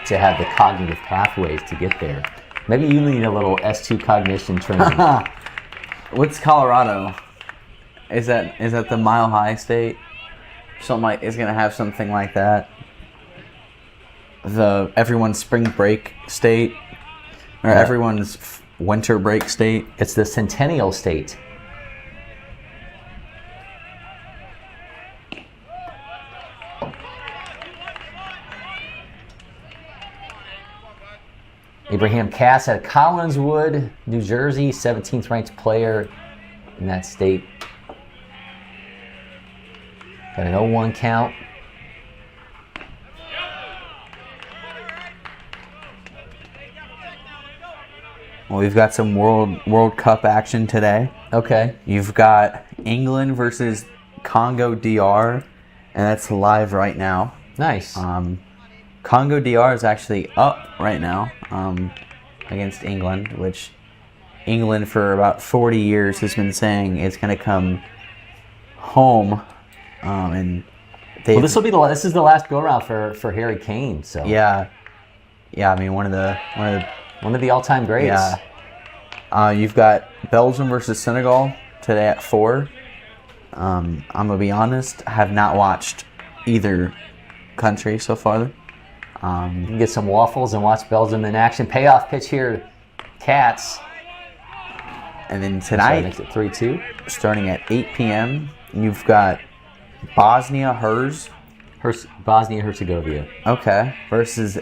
to have the cognitive pathways to get there. Maybe you need a little S2 cognition training. What's Colorado? Is that the Mile High State? Something like it's gonna have something like that. everyone's spring break state, or everyone's winter break state. It's the Centennial State. Abraham Cass out of Collinswood, New Jersey, 17th ranked player in that state. Got an 0-1 count. Well, we've got some World Cup action today. Okay. You've got England versus Congo DR, and that's live right now. Nice. Congo DR is actually up right now against England, which England for about 40 years has been saying it's going to come home, and this is the last go around for Harry Kane. So yeah. I mean one of the all-time greats. Yeah. You've got Belgium versus Senegal today at 4. I'm gonna be honest, I have not watched either country so far. You can get some waffles and watch Belgium in action. Payoff pitch here, Cats. And then tonight, makes it 3-2. Starting at 8 p.m., you've got Bosnia-Herzegovina. Okay. Versus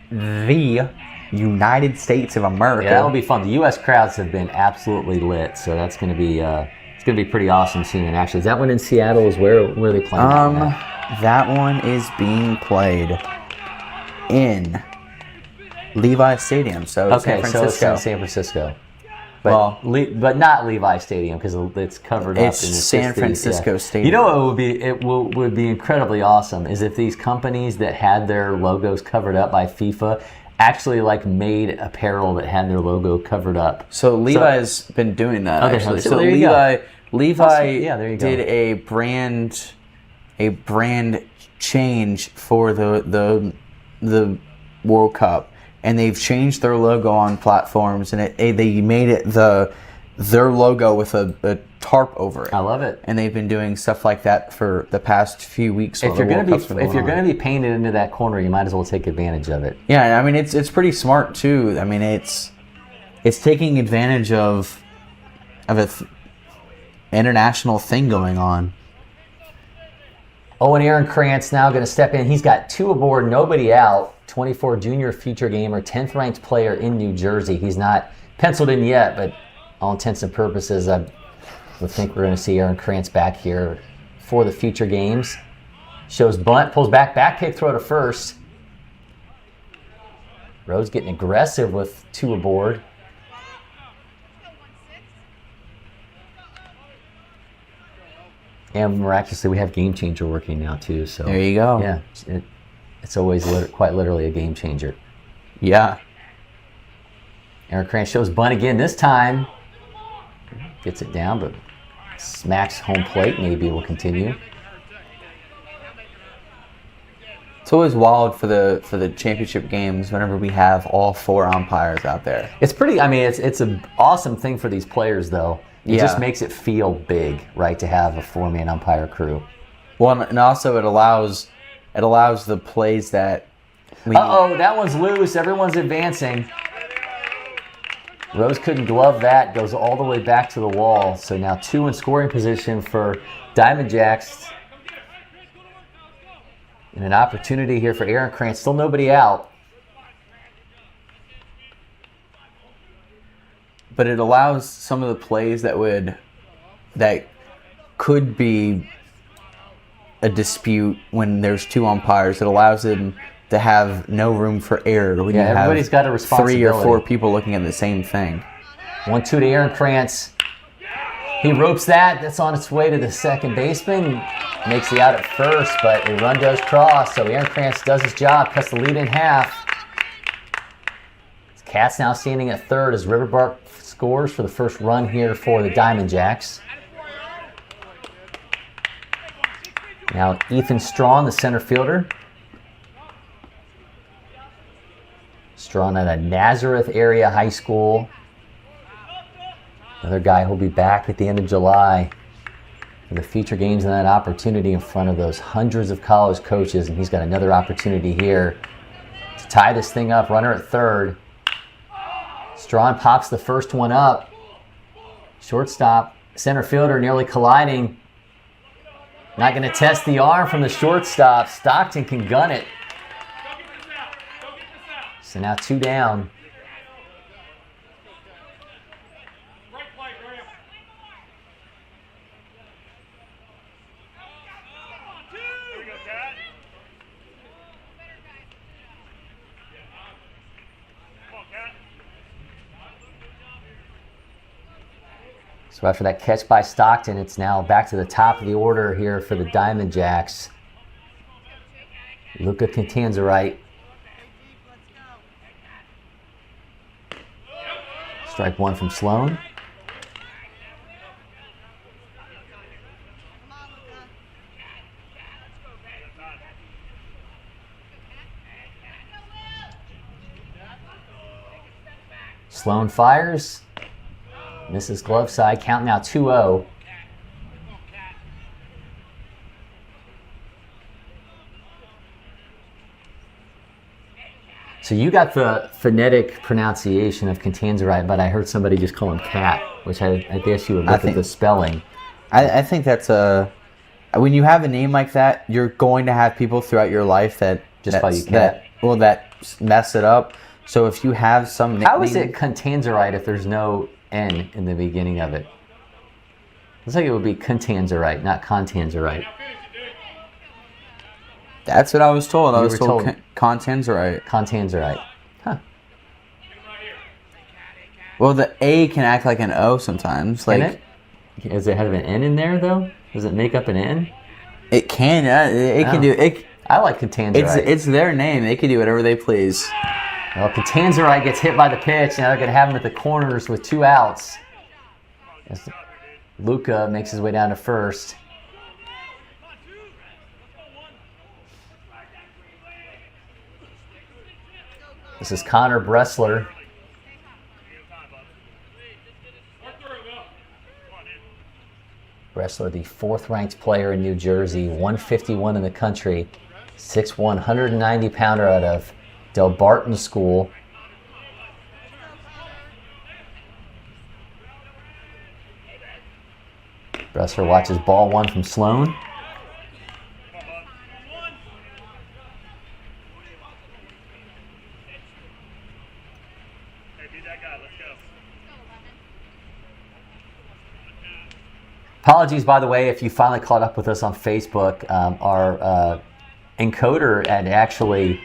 the United States of America. Yeah, that'll be fun. The U.S. crowds have been absolutely lit, so that's going to be it's going to be pretty awesome seeing it actually. Is that one in Seattle? Where are they playing? That one is being played in Levi Stadium, so okay, San Francisco. So it's in San Francisco. But, but not Levi Stadium because it's covered up. It's San Francisco Stadium. You know what would be incredibly awesome is if these companies that had their logos covered up by FIFA actually made apparel that had their logo covered up. So Levi's been doing that actually. So So there you Levi there you did go. a brand change for the World Cup. And they've changed their logo on platforms, and they made it their logo with a tarp over it. I love it. And they've been doing stuff like that for the past few weeks. If you're going to be painted into that corner, you might as well take advantage of it. Yeah, I mean it's pretty smart too. I mean it's taking advantage of an international thing going on. Oh, and Aaron Krantz now going to step in. He's got 2 aboard, nobody out. 24 junior future gamer, 10th ranked player in New Jersey. He's not penciled in yet, but all intents and purposes, I would think we're going to see Aaron Krantz back here for the future games. Shows bunt, pulls back kick throw to first. Rose getting aggressive with 2 aboard. And miraculously, we have Game Changer working now too. So there you go. Yeah, it's always quite literally a game changer. Yeah. Aaron Krantz shows bunt again this time. Gets it down, but smacks home plate. Maybe will continue. It's always wild for the championship games whenever we have all 4 umpires out there. It's pretty. I mean, it's an awesome thing for these players, though. It just makes it feel big, right, to have a 4-man umpire crew. Well, and also it allows the plays that that one's loose. Everyone's advancing. Rose couldn't glove that. Goes all the way back to the wall. So now 2 in scoring position for Diamond Jacks. And an opportunity here for Aaron Krantz. Still nobody out. But it allows some of the plays that could be a dispute when there's 2 umpires. It allows them to have no room for error. When everybody's got a responsibility. 3 or 4 people looking at the same thing. 1-2 to Aaron Krantz. He ropes that. That's on its way to the second baseman. Makes the out at first, but a run does cross. So Aaron Krantz does his job, cuts the lead in half. Cat's now standing at third as Riverbark scores for the first run here for the Diamond Jacks. Now Ethan Strawn, the center fielder. Strawn at a Nazareth area high school. Another guy who'll be back at the end of July for the future games and that opportunity in front of those hundreds of college coaches. And he's got another opportunity here to tie this thing up. Runner at third. Strawn pops the first one up. Shortstop, center fielder nearly colliding. Not going to test the arm from the shortstop. Stockton can gun it. So now 2 down. So after that catch by Stockton, it's now back to the top of the order here for the Diamond Jacks. Luca Catanzarite. Strike one from Sloan. Sloan fires. Misses glove side. Count now 2-0. So you got the phonetic pronunciation of Catanzarite, but I heard somebody just call him Cat, which I guess you would look at the spelling. I think that's when you have a name like that, you're going to have people throughout your life that call you Cat. that mess it up. So if you have some nickname, how is it Catanzarite if there's no N in the beginning of it? Looks like it would be Catanzarite, not Contanzarite. That's what I was told. I You was were told told- Contanzarite. Contanzarite. Huh. Well, the A can act like an O sometimes. Can Like it? Does it have an N in there though? Does it make up an N? it can. It can Oh. do it. I like Catanzarite. It's their name. They can do whatever they please. Well, Catanzarite gets hit by the pitch. Now they're going to have him at the corners with 2 outs. As Luca makes his way down to first. This is Connor Bressler. Bressler, the 4th-ranked player in New Jersey, 151 in the country, 6'1", 190-pounder out of Del Barton School. Bressler watches ball 1 from Sloan. Apologies, by the way, if you finally caught up with us on Facebook. Our encoder had actually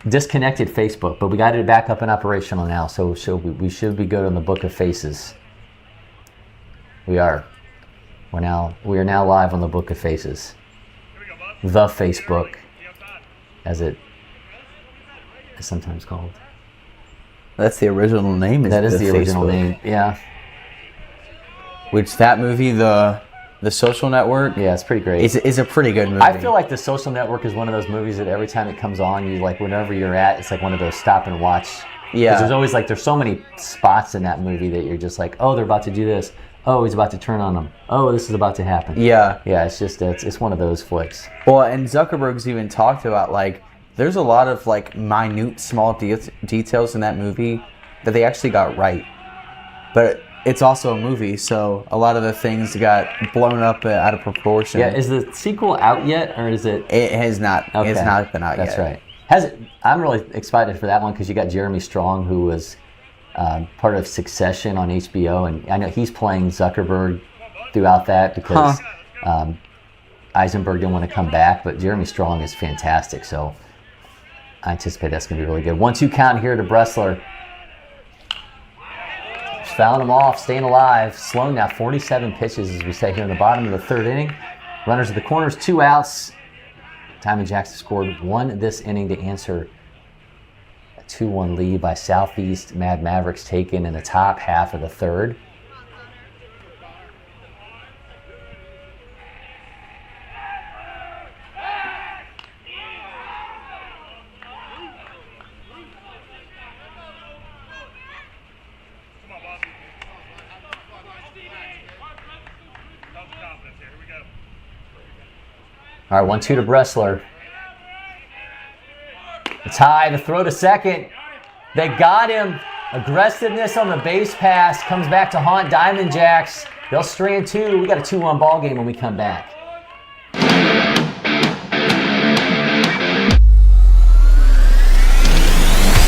disconnected Facebook, but we got it back up and operational now, so we should be good on the Book of Faces. We are. We are now live on the Book of Faces. The Facebook, as it is sometimes called. That's the original name. That is the original Facebook name, yeah. Which that movie, the Social Network. Yeah, it's pretty great. It's a pretty good movie. I feel like The Social Network is one of those movies that every time it comes on, you like whenever you're at, it's like one of those stop and watch. Yeah. 'Cause there's always like there's so many spots in that movie that you're just like, oh, they're about to do this. Oh, he's about to turn on them. Oh, this is about to happen. Yeah. Yeah, it's just it's one of those flicks. Well, and Zuckerberg's even talked about like there's a lot of like minute small details in that movie that they actually got right, but it's also a movie, so a lot of the things got blown up out of proportion. Yeah, is the sequel out yet, or is it? It has not. Okay. It's not been out That's yet. right. Has it? I'm really excited for that one because you got Jeremy Strong, who was part of Succession on HBO, and I know he's playing Zuckerberg throughout that because Eisenberg didn't want to come back, but Jeremy Strong is fantastic, so I anticipate that's going to be really good. 1-2 count here to Bressler. Fouling him off, staying alive. Sloan now 47 pitches as we say here in the bottom of the 3rd inning. Runners at the corners, 2 outs. Diamond Jacks have scored 1 this inning to answer a 2-1 lead by Southeast. Mad Mavericks taken in the top half of the 3rd. All right, 1-2 to Bressler. It's Ty, the throw to second. They got him. Aggressiveness on the base pass comes back to haunt Diamond Jacks. They'll strand two. We got a 2-1 ball game when we come back.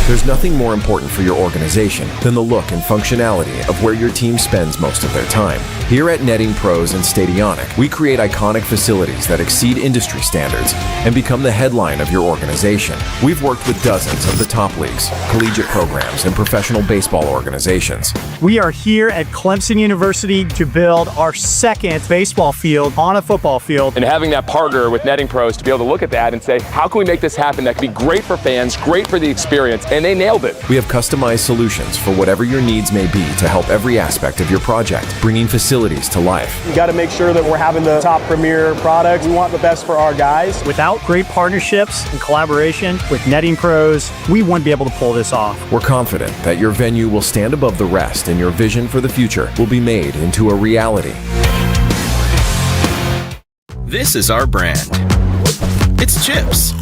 There's nothing more important for your organization than the look and functionality of where your team spends most of their time. Here at Netting Pros and Stadionic, we create iconic facilities that exceed industry standards and become the headline of your organization. We've worked with dozens of the top leagues, collegiate programs, and professional baseball organizations. We are here at Clemson University to build our second baseball field on a football field. And having that partner with Netting Pros to be able to look at that and say, how can we make this happen that can be great for fans, great for the experience, and they nailed it. We have customized solutions for whatever your needs may be to help every aspect of your project, bringing facilities to life. We got to make sure that we're having the top premier products. We want the best for our guys. Without great partnerships and collaboration with Netting Pros, we wouldn't be able to pull this off. We're confident that your venue will stand above the rest and your vision for the future will be made into a reality. This is our brand. It's chips.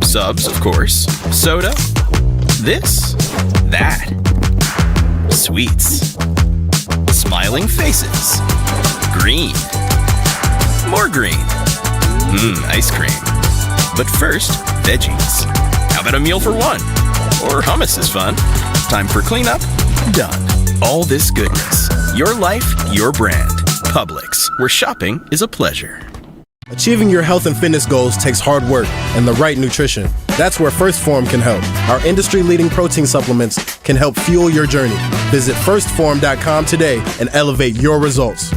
Subs, of course. Soda. This. That. Sweets. Smiling faces. Green. More green. Ice cream. But first, veggies. How about a meal for one? Or hummus is fun. Time for cleanup? Done. All this goodness. Your life, your brand. Publix, where shopping is a pleasure. Achieving your health and fitness goals takes hard work and the right nutrition. That's where First Form can help. Our industry-leading protein supplements can help fuel your journey. Visit firstform.com today and elevate your results.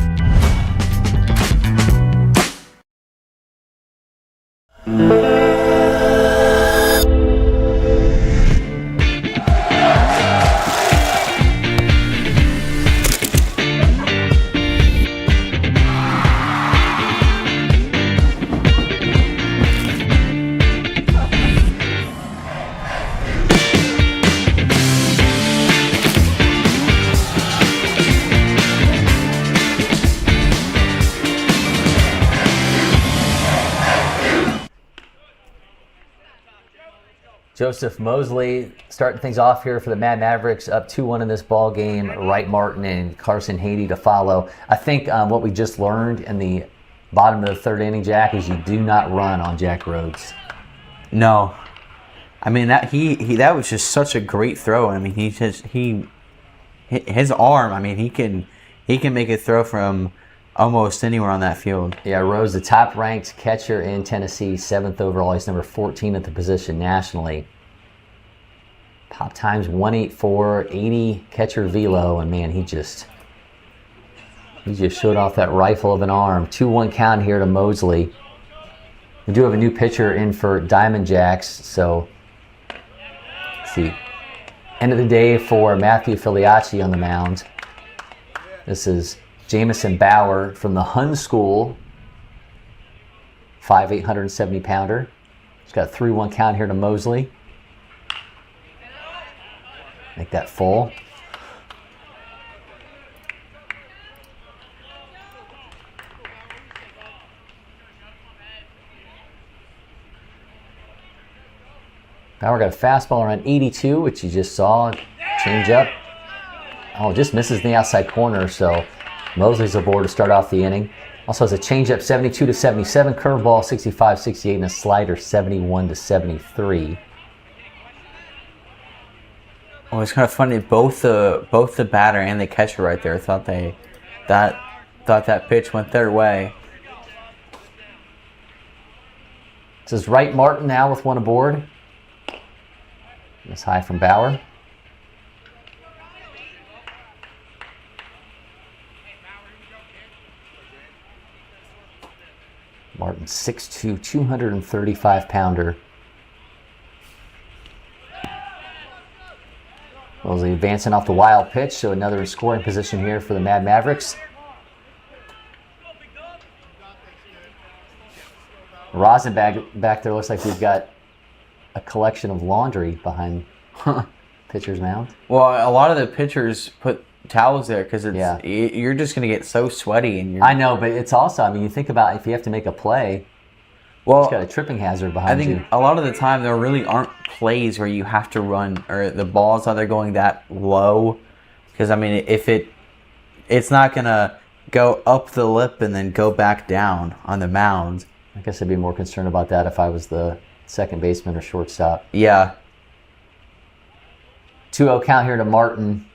Joseph Mosley starting things off here for the Mad Mavericks, up 2-1 in this ball game. Wright Martin and Carson Haiti to follow. I think what we just learned in the bottom of the third inning, Jack, is you do not run on Jack Rhodes. No, I mean that that was just such a great throw. I mean his arm. I mean he can make a throw from almost anywhere on that field. Yeah, Rhodes, the top-ranked catcher in Tennessee, 7th overall. He's number 14 at the position nationally. Pop times 184, 80 catcher velo, and man, he just showed off that rifle of an arm. 2-1 count here to Mosley. We do have a new pitcher in for Diamond Jacks, so let's see. End of the day for Matthew Filiacci on the mound. This is Jamison Bauer from the Hun School, 5'8", 170-pounder. He's got a 3-1 count here to Mosley. Make that full. Bauer got a fastball around 82, which you just saw. Change up. Oh, just misses in the outside corner, so Mosley's aboard to start off the inning. Also has a changeup 72-77, curveball 65-68, and a slider 71-73. Oh, it's kind of funny. Both the batter and the catcher right there thought that pitch went their way. This is Wright Martin now with one aboard. This high from Bauer. Martin, 6'2", 235-pounder. Mosley advancing off the wild pitch, so another scoring position here for the Mad Mavericks. Rosin back there looks like we've got a collection of laundry behind pitcher's mound. Well, a lot of the pitchers put towels there because you're just going to get so sweaty. And I know, but it's also, I mean, you think about if you have to make a play, Well, it's got a tripping hazard behind I think you. a lot of the time there really aren't plays where you have to run or the ball's either going that low. Because, I mean, if it's not going to go up the lip and then go back down on the mound. I guess I'd be more concerned about that if I was the second baseman or shortstop. Yeah. 2-0 count here to Martin.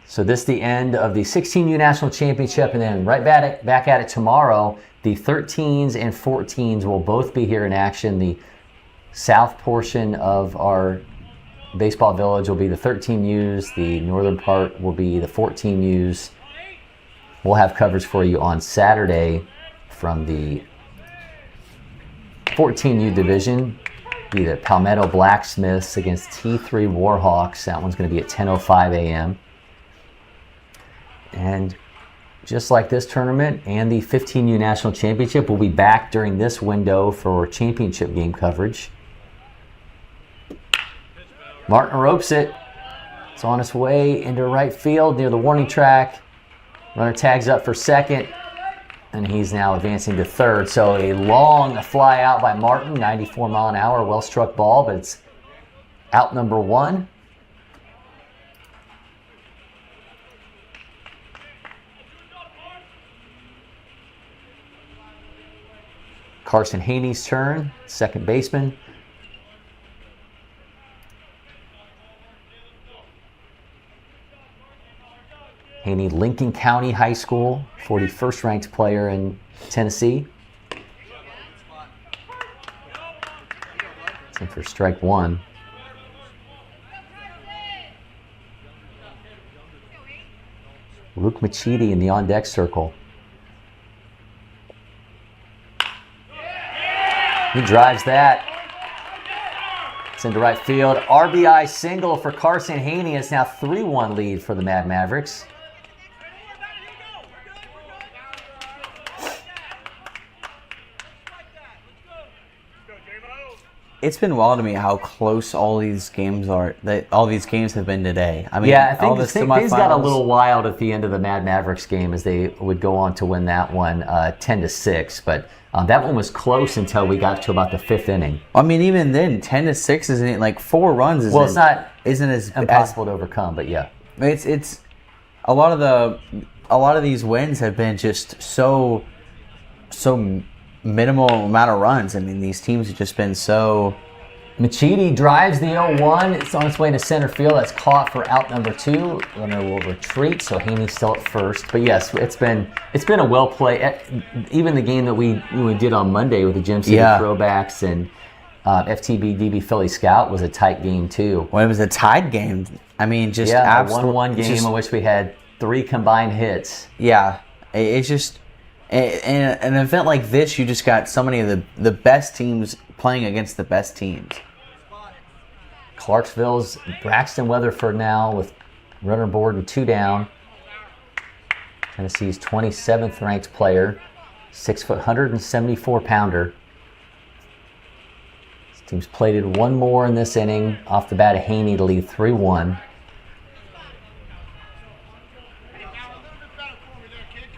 So this is the end of the 16U National Championship, and then right back at it tomorrow. The 13s and 14s will both be here in action. The south portion of our baseball village will be the 13Us. The northern part will be the 14Us. We'll have coverage for you on Saturday from the 14U division. Be the Palmetto Blacksmiths against T3 Warhawks. That one's going to be at 10:05 a.m. And just like this tournament and the 15U National Championship, we'll be back during this window for championship game coverage. Martin ropes it. It's on its way into right field near the warning track. Runner tags up for second, and he's now advancing to third. So a long fly out by Martin, 94 mile an hour, well struck ball, but it's out number one. Carson Haney's turn, second baseman. Haney, Lincoln County High School, 41st ranked player in Tennessee. It's in for strike one. Luke Machidi in the on-deck circle. He drives that. It's into right field. RBI single for Carson Haney. It's now 3-1 lead for the Mad Mavericks. It's been wild to me how close all these games are. That all these games have been today. I mean, yeah, I all think the things got a semifinals- little wild at the end of the Mad Mavericks game as they would go on to win that one 10-6. But that one was close until we got to about the fifth inning. I mean, even then, 10-6 isn't like 4 runs. Well, it's not isn't as impossible to overcome, but yeah, it's a lot of these wins have been just so minimal amount of runs. I mean, these teams have just been so. Machidi drives the 0-1. It's on its way to center field. That's caught for out number 2. Runner will retreat, so Haney's still at first. But yes, it's been a well play. Even the game that we did on Monday with the Gym City Throwbacks and FTB DB Philly Scout was a tight game too. Well, it was a tied game. I mean, just a 1-1 game in which we had 3 combined hits. Yeah, it's just an event like this. You just got so many of the best teams playing against the best teams. Clarksville's Braxton Weatherford now with runner board and 2 down. Tennessee's 27th ranked player, 6 foot 174 pounder. This team's plated 1 more in this inning off the bat of Haney to lead 3-1.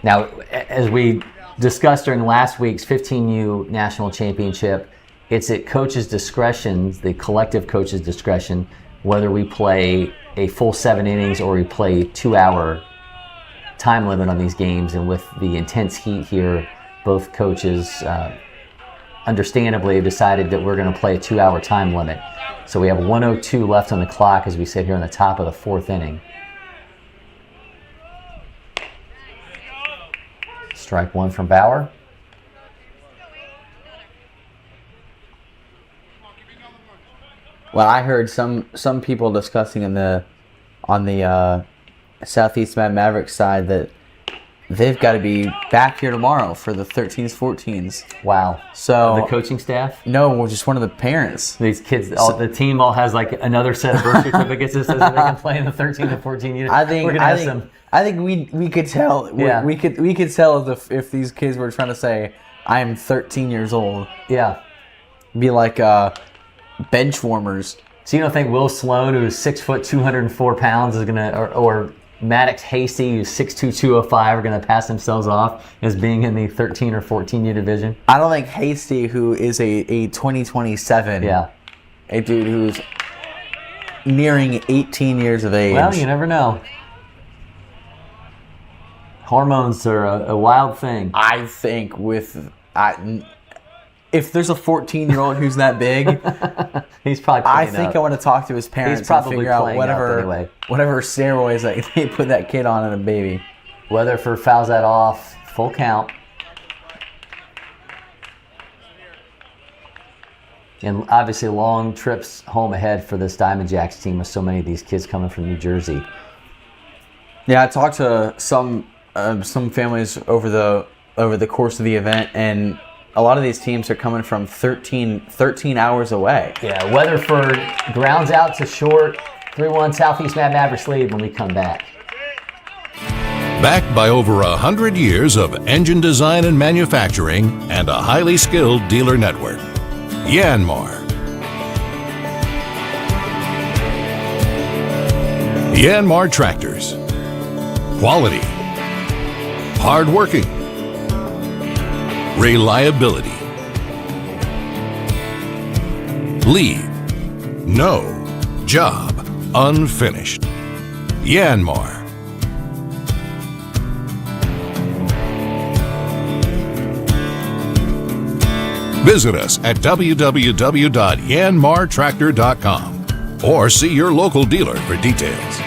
Now, as we discussed during last week's 15U National Championship, it's at coach's discretion, the collective coach's discretion, whether we play a full 7 innings or we play 2-hour time limit on these games. And with the intense heat here, both coaches understandably have decided that we're going to play a 2-hour time limit. So we have 1:02 left on the clock as we sit here on the top of the 4th inning. Strike 1 from Bauer. Well, I heard some people discussing on the Southeast Mad Mavericks side that they've got to be back here tomorrow for the 13s, 14s. Wow. So the coaching staff? No, just one of the parents. These kids, the team all has like another set of birth certificates that says that they can play in the 13 to 14 unit. I think we could tell. Yeah. We could tell if these kids were trying to say, "I am 13 years old." Yeah. Be like bench warmers. So you don't think Will Sloan, who's 6 foot 204 pounds, is gonna, or Maddox Hasty, who's 6'2", 205, are going to pass themselves off as being in the 13 or 14U division? I don't think Hasty, who is a 2027, a dude who's nearing 18 years of age. Well, you never know. Hormones are a wild thing. I think if there's a 14-year-old who's that big, he's probably. I think I want to talk to his parents. He's probably and figure out anyway. whatever steroids that they put that kid on in a baby. Weatherford fouls that off. Full count. And obviously long trips home ahead for this Diamond Jacks team with so many of these kids coming from New Jersey. Yeah, I talked to some families over the course of the event, and a lot of these teams are coming from 13 hours away. Yeah, Weatherford grounds out to short. 3-1 Southeast Mad Mavericks lead when we come back. Backed by over 100 years of engine design and manufacturing and a highly skilled dealer network. Yanmar. Yanmar Tractors. Quality. Hardworking. Reliability. Leave no job unfinished. Yanmar. Visit us at www.yanmartractor.com or see your local dealer for details.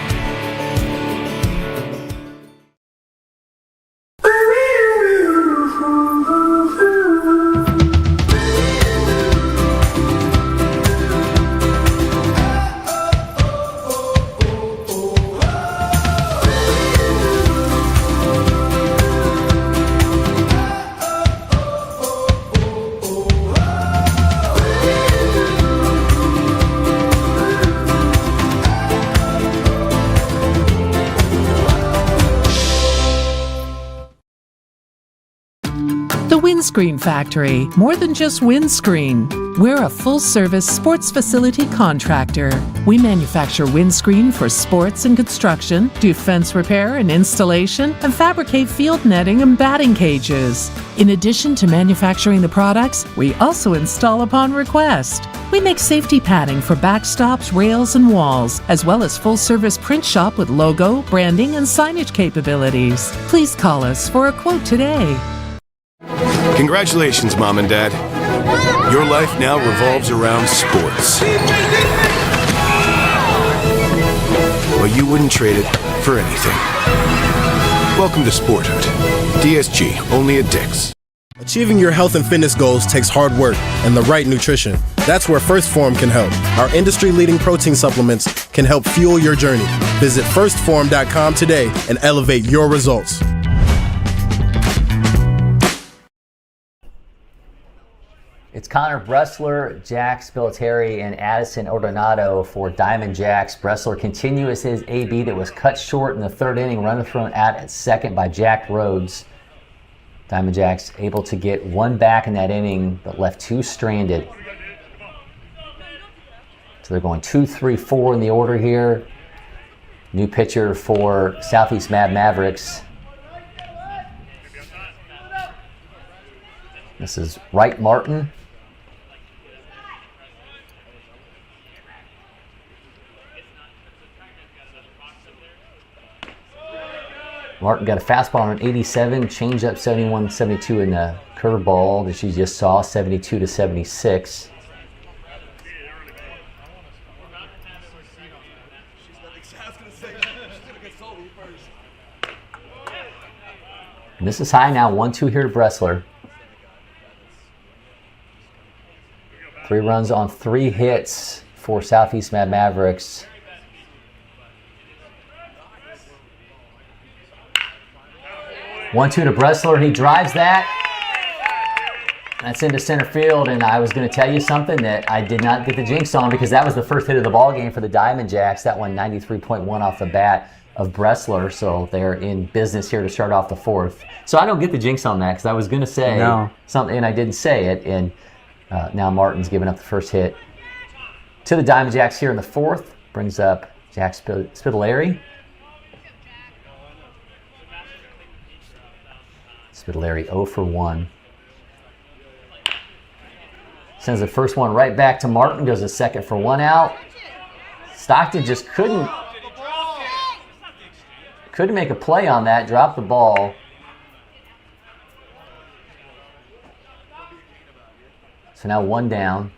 Windscreen Factory, more than just windscreen. We're a full-service sports facility contractor. We manufacture windscreen for sports and construction, do fence repair and installation, and fabricate field netting and batting cages. In addition to manufacturing the products, we also install upon request. We make safety padding for backstops, rails, and walls, as well as full-service print shop with logo, branding, and signage capabilities. Please call us for a quote today. Congratulations, Mom and Dad. Your life now revolves around sports. Well, you wouldn't trade it for anything. Welcome to Sporthood. DSG, only at Dick's. Achieving your health and fitness goals takes hard work and the right nutrition. That's where First Form can help. Our industry-leading protein supplements can help fuel your journey. Visit firstform.com today and elevate your results. It's Connor Bressler, Jack Spillitteri, and Addison Ordonado for Diamond Jacks. Bressler continues his AB that was cut short in the third inning, runner thrown out at second by Jack Rhodes. Diamond Jacks able to get one back in that inning, but left two stranded. So they're going 2, 3, 4 in the order here. New pitcher for Southeast Mad Mavericks. This is Wright Martin. Martin got a fastball on 87, changeup 71, 72 in the curveball that you just saw, 72 to 76. And this is high now, 1-2 here to Bressler. 3 runs on 3 hits for Southeast Mad Mavericks. One-two to Bressler. He drives that. That's into center field, and I was going to tell you something that I did not get the jinx on because that was the first hit of the ball game for the Diamond Jacks. That one 93.1 off the bat of Bressler, so they're in business here to start off the fourth. So I don't get the jinx on that because I was going to say something and I didn't say it, and now Martin's giving up the first hit to the Diamond Jacks here in the fourth. Brings up Jack Spillitteri. Spitaleri 0 for 1. Sends the first one right back to Martin. Goes a second for 1 out. Stockton just couldn't make a play on that. Dropped the ball. So now 1 down.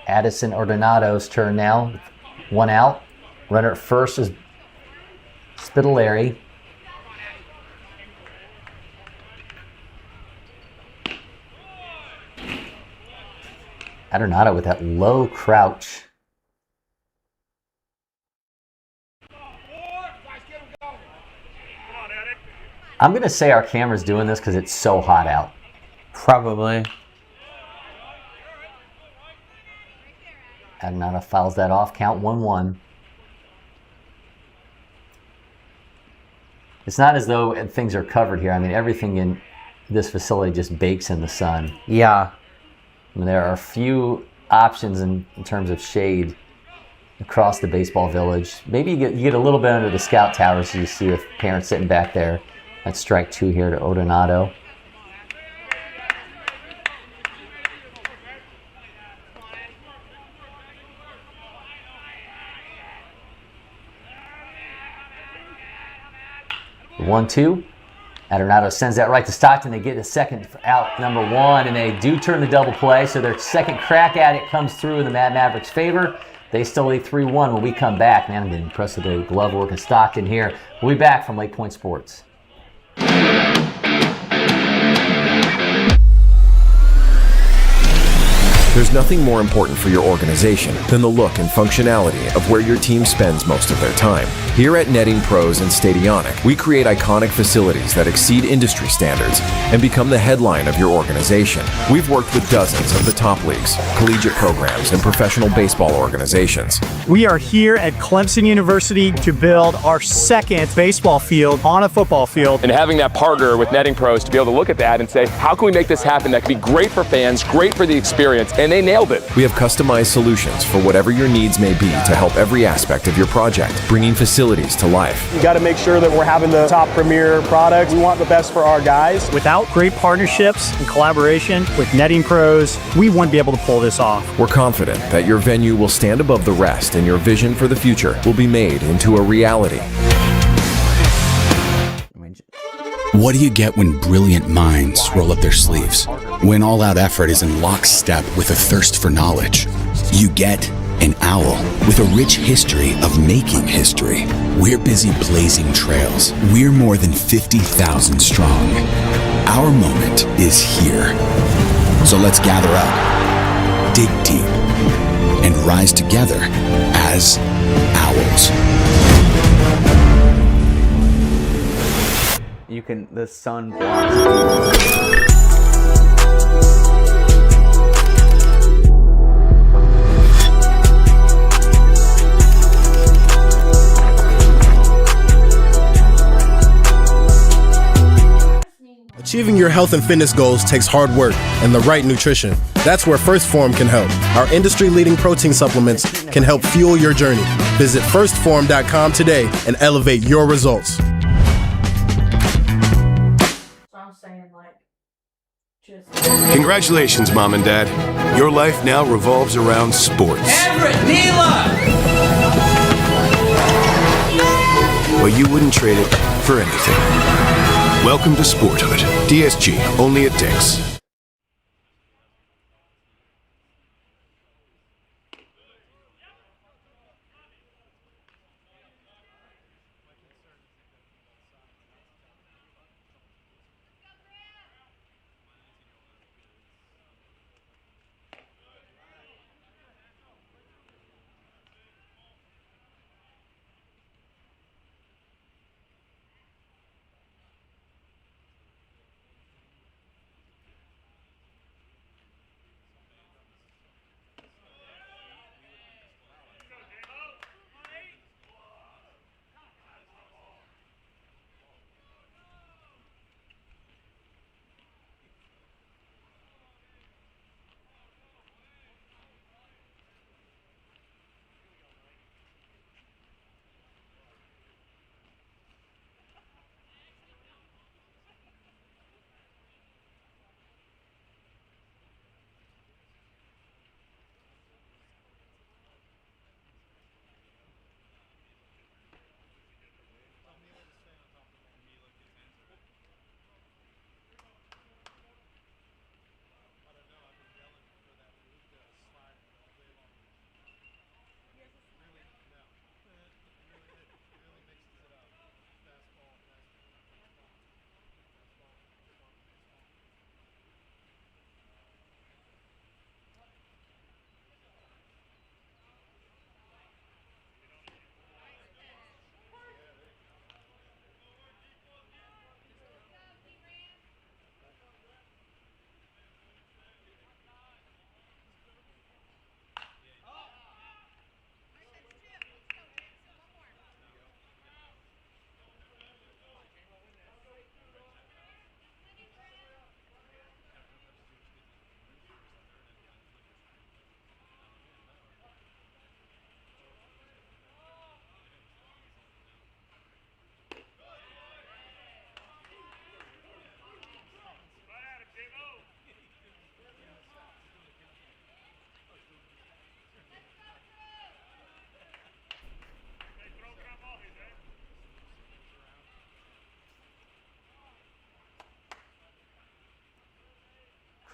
Addison Ordonado's turn now. 1 out. Runner at first is Spitaleri. Adornado with that low crouch. I'm going to say our camera's doing this because it's so hot out. Probably. Adornado fouls that off. Count 1-1. It's not as though things are covered here. I mean, everything in this facility just bakes in the sun. Yeah. I mean, there are a few options in terms of shade across the baseball village. Maybe you get a little bit under the scout tower so you see if parents sitting back there. That's strike 2 here to Ordonado. The 1-2. Adornado sends that right to Stockton. They get a second out, number 1, and they do turn the double play. So their second crack at it comes through in the Mad Mavericks' favor. They still lead 3-1 when we come back. Man, I'm getting impressed with the glove work of Stockton here. We'll be back from LakePoint Sports. There's nothing more important for your organization than the look and functionality of where your team spends most of their time. Here at Netting Pros and Stadionic, we create iconic facilities that exceed industry standards and become the headline of your organization. We've worked with dozens of the top leagues, collegiate programs, and professional baseball organizations. We are here at Clemson University to build our second baseball field on a football field. And having that partner with Netting Pros to be able to look at that and say, how can we make this happen that can be great for fans, great for the experience, and they nailed it. We have customized solutions for whatever your needs may be to help every aspect of your project, bringing facilities to life. You got to make sure that we're having the top premier products. We want the best for our guys. Without great partnerships and collaboration with Netting Pros, we wouldn't be able to pull this off. We're confident that your venue will stand above the rest and your vision for the future will be made into a reality. What do you get when brilliant minds roll up their sleeves? When all-out effort is in lockstep with a thirst for knowledge? You get an owl with a rich history of making history. We're busy blazing trails. We're more than 50,000 strong. Our moment is here. So let's gather up, dig deep, and rise together as owls. You can, the sun blocks. Achieving your health and fitness goals takes hard work and the right nutrition. That's where First Form can help. Our industry-leading protein supplements can help fuel your journey. Visit firstform.com today and elevate your results. Congratulations, Mom and Dad. Your life now revolves around sports. Everett, Neela! Well, you wouldn't trade it for anything. Welcome to Sporthood. DSG, only at Dick's.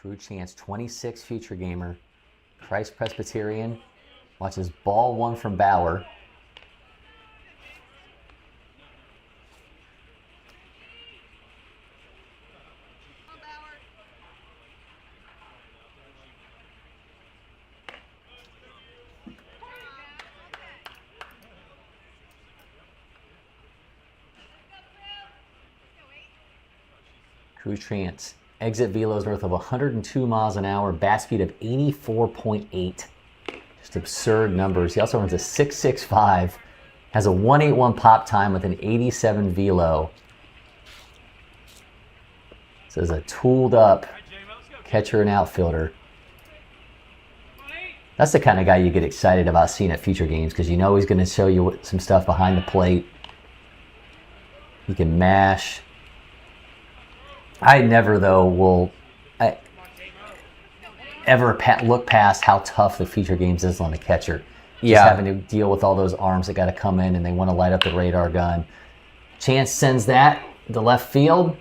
Crew Chance, 26 future gamer. Christ Presbyterian watches ball one from Bauer. Crew Chance. Exit velos north of 102 miles an hour, bat speed of 84.8. Just absurd numbers. He also runs a 6.65, has a 181 pop time with an 87 velo. This is a tooled up catcher and outfielder. That's the kind of guy you get excited about seeing at future games because you know he's going to show you some stuff behind the plate. He can mash. I never, though, will ever look past how tough the future games is on the catcher. Just having to deal with all those arms that got to come in and they want to light up the radar gun. Chance sends that to left field.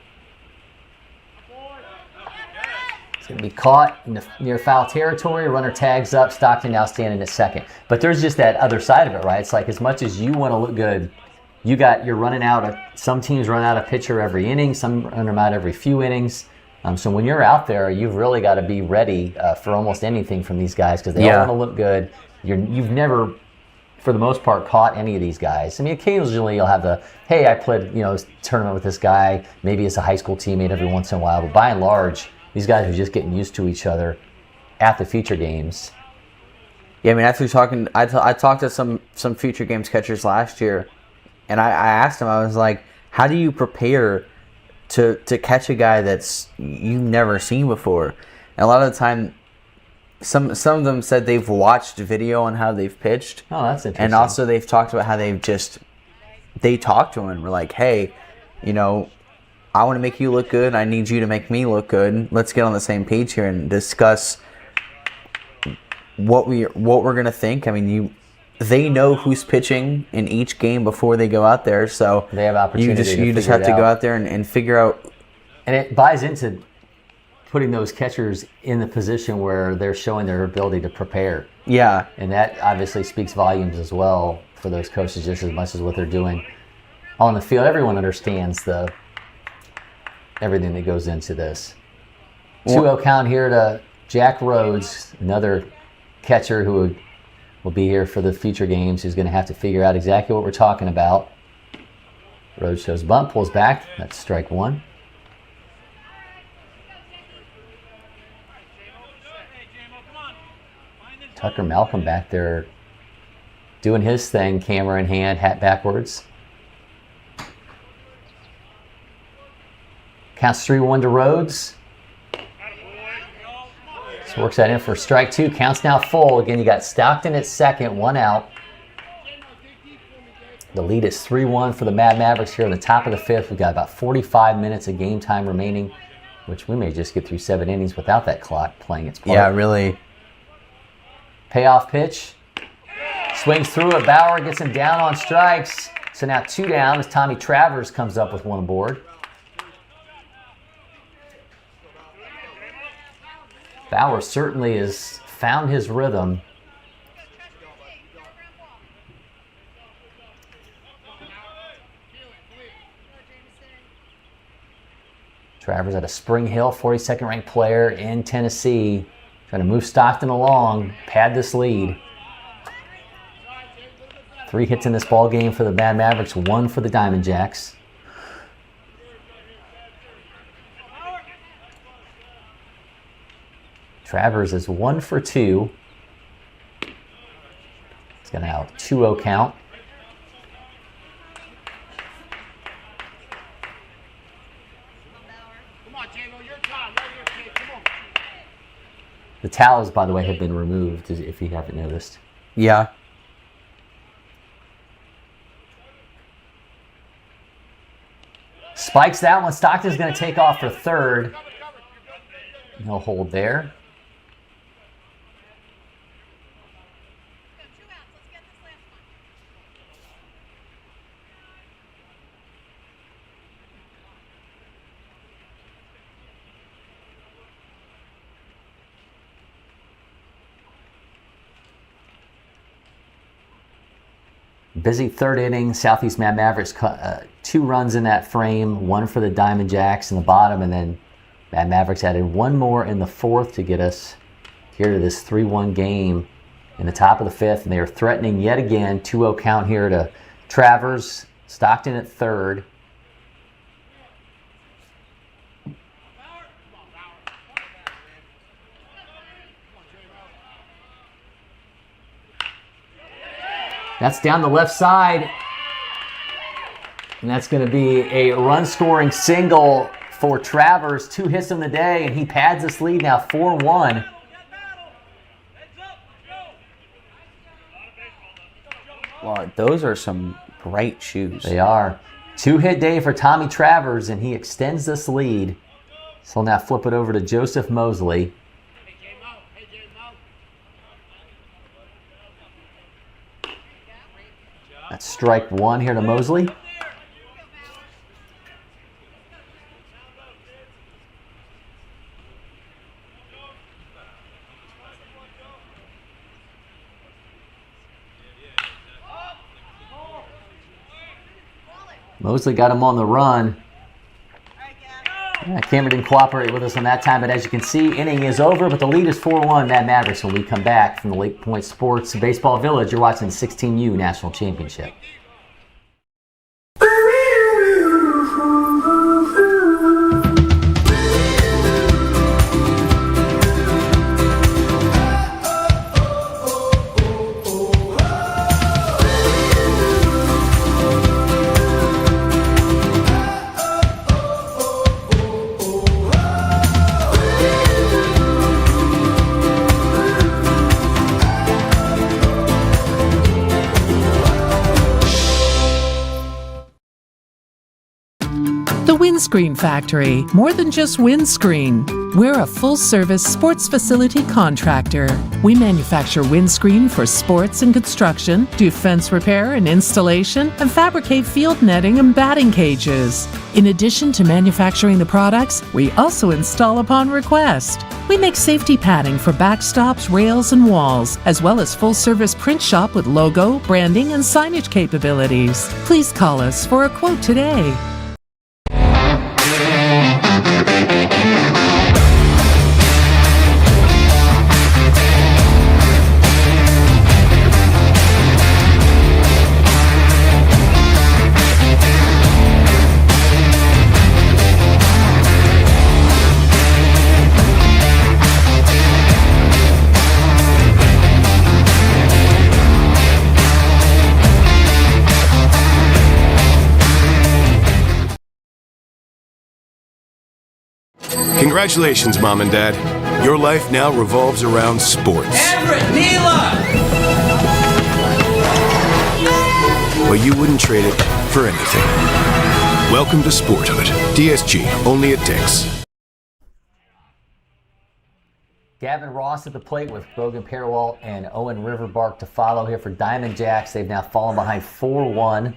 It's going to be caught in the near foul territory. Runner tags up. Stockton now standing at second. But there's just that other side of it, right? It's like as much as you want to look good, you're running out of, some teams run out of pitcher every inning, some run them out every few innings. So when you're out there, you've really got to be ready for almost anything from these guys because they all want to look good. You've never, for the most part, caught any of these guys. I mean, occasionally you'll have the, hey, I played, tournament with this guy. Maybe it's a high school teammate every once in a while. But by and large, these guys are just getting used to each other at the future games. Yeah, I mean, after talking, I talked to some future games catchers last year. And I asked him, I was like, how do you prepare to catch a guy that's you've never seen before? And a lot of the time, some of them said they've watched video on how they've pitched. Oh, that's interesting. And also they've talked about how they talked to him and were like, hey, I want to make you look good. I need you to make me look good. Let's get on the same page here and discuss what we're going to think. I mean, they know who's pitching in each game before they go out there, so they have opportunity. You just have to go out there and figure out. And it buys into putting those catchers in the position where they're showing their ability to prepare. Yeah. And that obviously speaks volumes as well for those coaches just as much as what they're doing on the field. Everyone understands everything that goes into this. 2-0 count here to Jack Rhodes, another catcher who will be here for the future games, who's going to have to figure out exactly what we're talking about. Rhodes shows bunt, pulls back. That's strike one. Tucker Malcolm back there doing his thing, camera in hand, hat backwards. Counts 3-1 to Rhodes. So works that in for strike two. Counts now full. Again, you got Stockton at second, one out. The lead is 3-1 for the Mad Mavericks here in the top of the fifth. We've got about 45 minutes of game time remaining, which we may just get through 7 innings without that clock playing its part. Yeah, really. Payoff pitch. Swings through it. Bauer gets him down on strikes. So now 2 down as Tommy Travers comes up with one aboard. Bauer certainly has found his rhythm. Travers at a Spring Hill, 42nd ranked player in Tennessee, trying to move Stockton along, pad this lead. 3 hits in this ball game for the Mad Mavericks, 1 for the Diamond Jacks. Travers is 1 for 2. He's going to have a 2-0 count. The towels, by the way, have been removed, if you haven't noticed. Yeah. Spikes that one. Stockton's going to take off for third. No hold there. busy third inning. Southeast Mad Mavericks 2 runs in that frame, 1 for the Diamond Jacks in the bottom, and then Mad Mavericks added 1 more in the 4th to get us here to this 3-1 game in the top of the 5th, and they are threatening yet again. 2-0 count here to Travers. Stockton at third. That's down the left side. And that's going to be a run-scoring single for Travers. 2 hits in the day, and he pads this lead now 4-1. Well, those are some bright shoes. They are. 2-hit day for Tommy Travers, and he extends this lead. So he'll now flip it over to Joseph Mosley. That's strike 1 here to Mosley. Mosley got him on the run. Yeah, Cameron didn't cooperate with us on that time, but as you can see, inning is over, but the lead is 4-1 Mad Mavericks when we come back from the LakePoint Sports Baseball Village. You're watching the 16U National Championship. Windscreen Factory, more than just windscreen. We're a full-service sports facility contractor. We manufacture windscreen for sports and construction, do fence repair and installation, and fabricate field netting and batting cages. In addition to manufacturing the products, we also install upon request. We make safety padding for backstops, rails, and walls, as well as full-service print shop with logo, branding, and signage capabilities. Please call us for a quote today. Congratulations, Mom and Dad. Your life now revolves around sports. Everett, Neela! But you wouldn't trade it for anything. Welcome to Sporthood. DSG, only at Dick's. Gavin Ross at the plate with Brogan Perwalt and Owen Riverbark to follow here for Diamond Jacks. They've now fallen behind 4-1.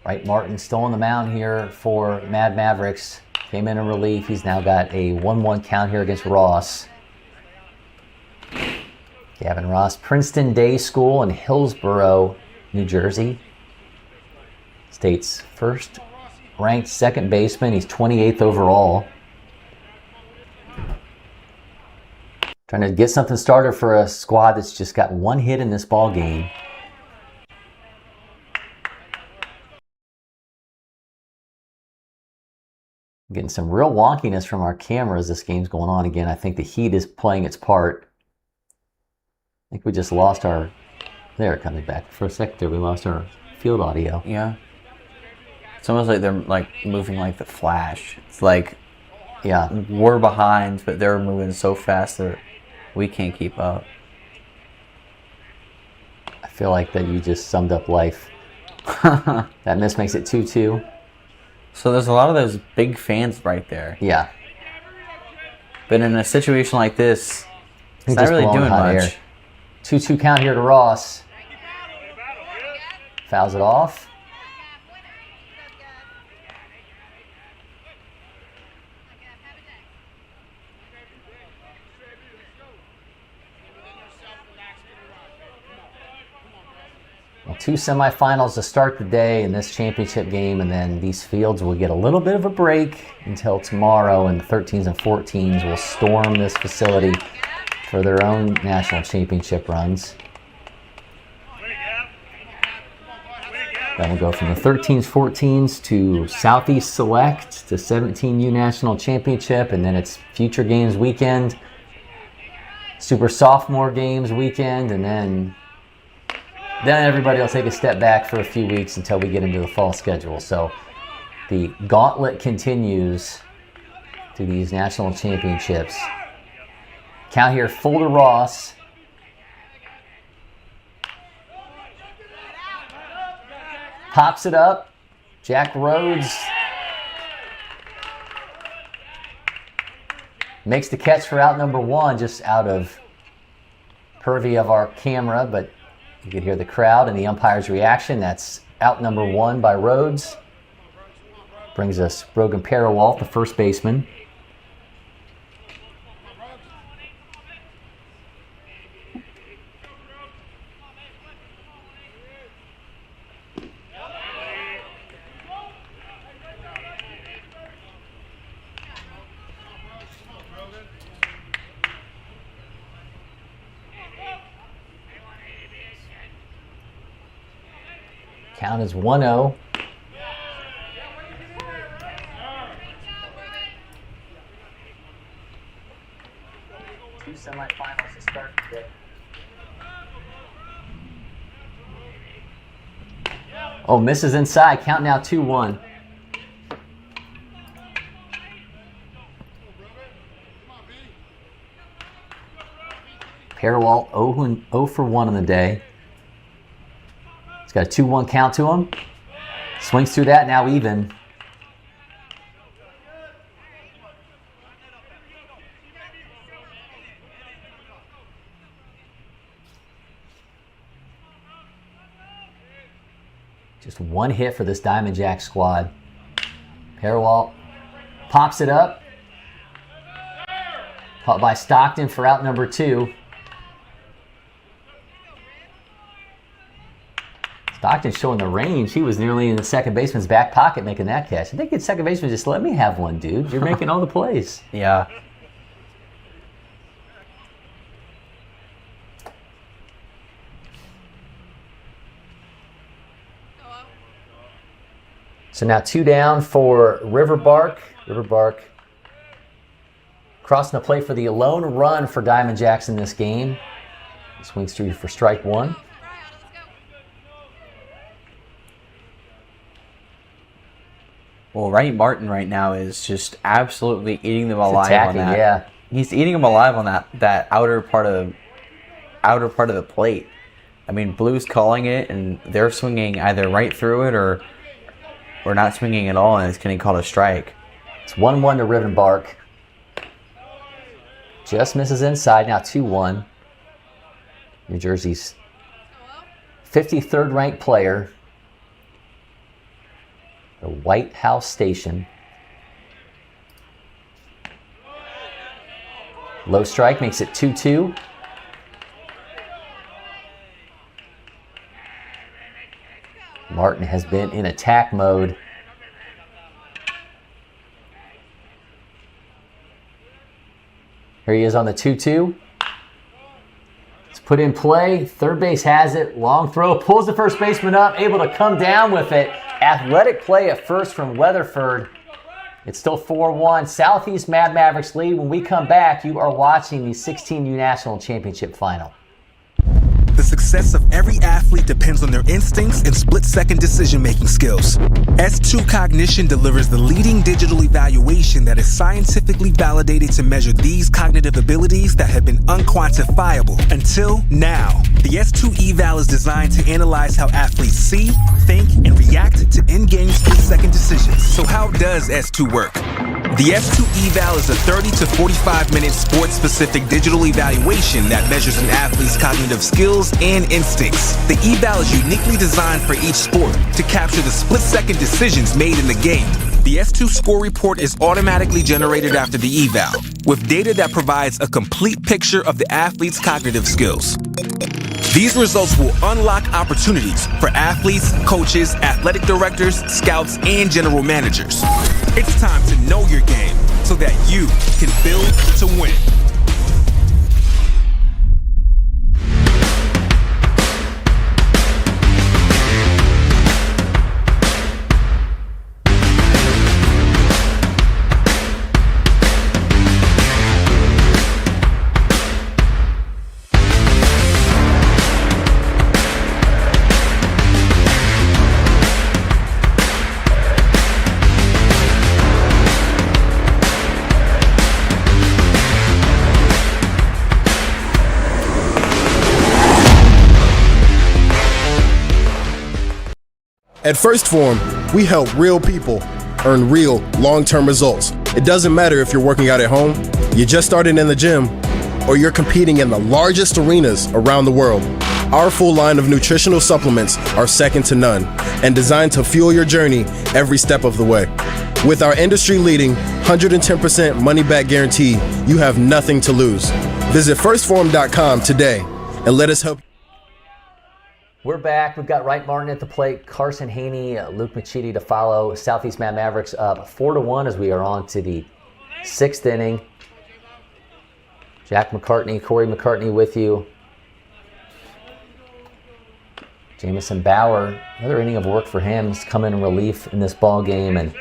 Wright Martin still on the mound here for Mad Mavericks. Came in relief. He's now got a 1-1 count here against Ross. Gavin Ross, Princeton Day School in Hillsborough, New Jersey. State's first ranked second baseman. He's 28th overall. Trying to get something started for a squad that's just got 1 hit in this ball game. Getting some real wonkiness from our camera as this game's going on again. I think the heat is playing its part. I think we just lost our... There, it comes back. For a second there, we lost our field audio. Yeah. It's almost like they're like moving like the Flash. It's like, yeah, we're behind, but they're moving so fast that we can't keep up. I feel like that you just summed up life. That miss makes it 2-2. So there's a lot of those big fans right there. Yeah. But in a situation like this, it's not really doing much. 2-2 count here to Ross. Fouls it off. 2 semifinals to start the day in this championship game, and then these fields will get a little bit of a break until tomorrow, and the 13s and 14s will storm this facility for their own national championship runs. Then we'll go from the 13s, 14s to Southeast Select to 17U National Championship, and then it's Future Games weekend, Super Sophomore Games weekend, and then everybody will take a step back for a few weeks until we get into the fall schedule. So the gauntlet continues to these national championships. Count here, Fuller Ross. Pops it up. Jack Rhodes makes the catch for out number 1, just out of purview of our camera, but you can hear the crowd and the umpire's reaction. That's out number 1 by Rhodes. Brings us Brogan Parawalt, the first baseman. Count is 1-0. Two semifinals to start today. Oh, misses inside. Count now 2-1. Parawalt 0 for 1 on the day. He's got a 2-1 count to him. Swings through that, now even. Just 1 hit for this Diamond Jack squad. Parawalt pops it up. Caught by Stockton for out number 2. Stockton showing the range. He was nearly in the second baseman's back pocket making that catch. I think the second baseman just let me have one, dude. You're making all the plays. Yeah. So now 2 down for Riverbark. Riverbark crossing the plate for the lone run for Diamond Jacks in this game. Swings through for strike 1. Well, Wright Martin right now is just absolutely eating them alive on that. Yeah. He's eating them alive on that outer part of the plate. I mean, Blue's calling it, and they're swinging either right through it or not swinging at all, and it's getting called a strike. It's 1-1 to Riverbark. Just misses inside, now 2-1. New Jersey's 53rd ranked player. The White House Station. Low strike makes it 2-2. Martin has been in attack mode. Here he is on the 2-2. It's put in play. Third base has it. Long throw. Pulls the first baseman up. Able to come down with it. Athletic play at first from Weatherford. It's still 4-1. Southeast Mad Mavericks lead. When we come back, you are watching the 16U National Championship Final. The success of every athlete depends on their instincts and split-second decision-making skills. S2 Cognition delivers the leading digital evaluation that is scientifically validated to measure these cognitive abilities that have been unquantifiable until now. The S2 eval is designed to analyze how athletes see, think, and react to in-game split-second decisions. So how does S2 work? The S2 eval is a 30 to 45-minute sports-specific digital evaluation that measures an athlete's cognitive skills and instincts. The eval is uniquely designed for each sport to capture the split-second decisions made in the game. The S2 score report is automatically generated after the eval, with data that provides a complete picture of the athlete's cognitive skills. These results will unlock opportunities for athletes, coaches, athletic directors, scouts, and general managers. It's time to know your game so that you can build to win. At First Form, we help real people earn real long-term results. It doesn't matter if you're working out at home, you just started in the gym, or you're competing in the largest arenas around the world. Our full line of nutritional supplements are second to none and designed to fuel your journey every step of the way. With our industry-leading 110% money-back guarantee, you have nothing to lose. Visit firstform.com today and let us help. We're back. We've got Wright Martin at the plate, Carson Haney, Luke Machidi to follow. Southeast Mad Mavericks up 4-1 as we are on to the 6th inning. Jack McCartney, Cory McCartney with you. Jamison Bauer, another inning of work for him. He's come in relief in this ball game and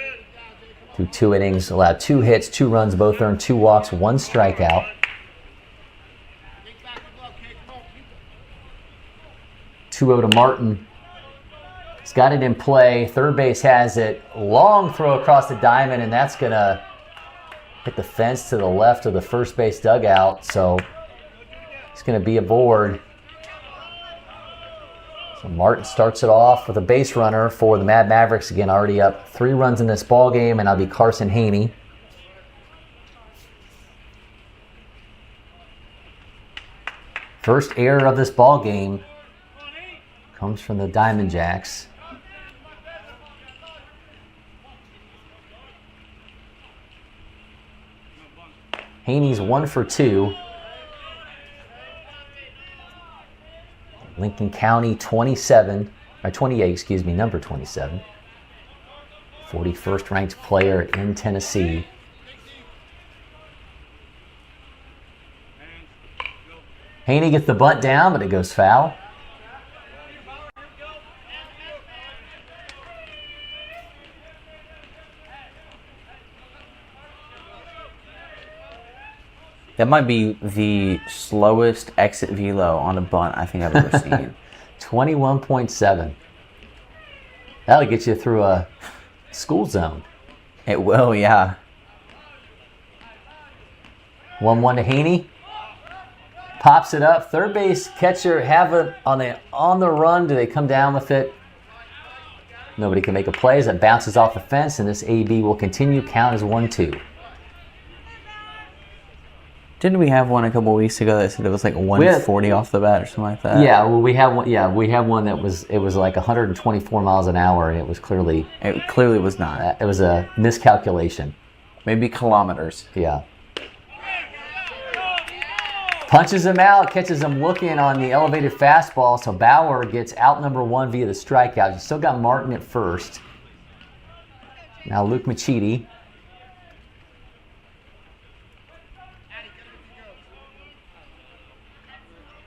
through 2 innings, allowed 2 hits, 2 runs, both earned 2 walks, 1 strikeout. 2-0 to Martin. He's got it in play. Third base has it. Long throw across the diamond, and that's going to hit the fence to the left of the first base dugout. So he's going to be aboard. So Martin starts it off with a base runner for the Mad Mavericks. Again, already up 3 runs in this ball game, and that'll be Carson Haney. First error of this ball game comes from the Diamond Jacks. Haney's 1 for 2. Lincoln County 28, number 27. 41st ranked player in Tennessee. Haney gets the bunt down, but it goes foul. That might be the slowest exit velo on a bunt I think I've ever seen. 21.7. That'll get you through a school zone. It will, yeah. 1-1 to Haney. Pops it up. Third base catcher have it on the run. Do they come down with it? Nobody can make a play as it bounces off the fence, and this AB will continue. Count as 1-2. Didn't we have one a couple weeks ago that said it was like 140 off the bat or something like that? Yeah, well, we have one. Yeah, we have one that was like 124 miles an hour, and it clearly was not. It was a miscalculation. Maybe kilometers. Yeah. Punches him out, catches him looking on the elevated fastball. So Bauer gets out number 1 via the strikeout. You still got Martin at first. Now Luke Machidi.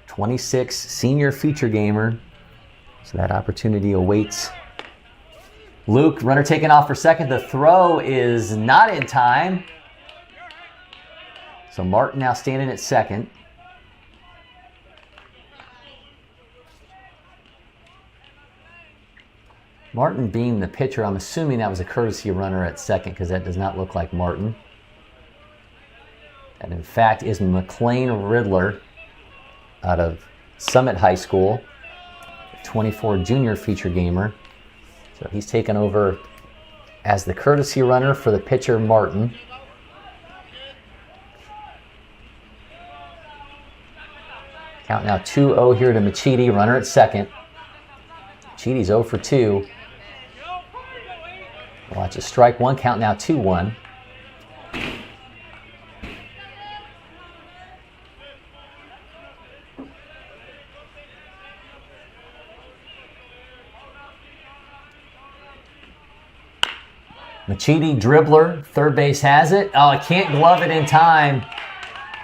'26 senior feature gamer. So that opportunity awaits. Luke, runner taken off for second. The throw is not in time. So Martin now standing at second. Martin being the pitcher, I'm assuming that was a courtesy runner at second because that does not look like Martin. And in fact is McLean Riddler out of Summit High School, 24 junior feature gamer. So he's taken over as the courtesy runner for the pitcher Martin. Count now 2-0 here to Machidi, runner at second. Machidi's 0 for 2. Watch a strike one, count now 2-1. Machidi, dribbler, third base has it. Oh, I can't glove it in time.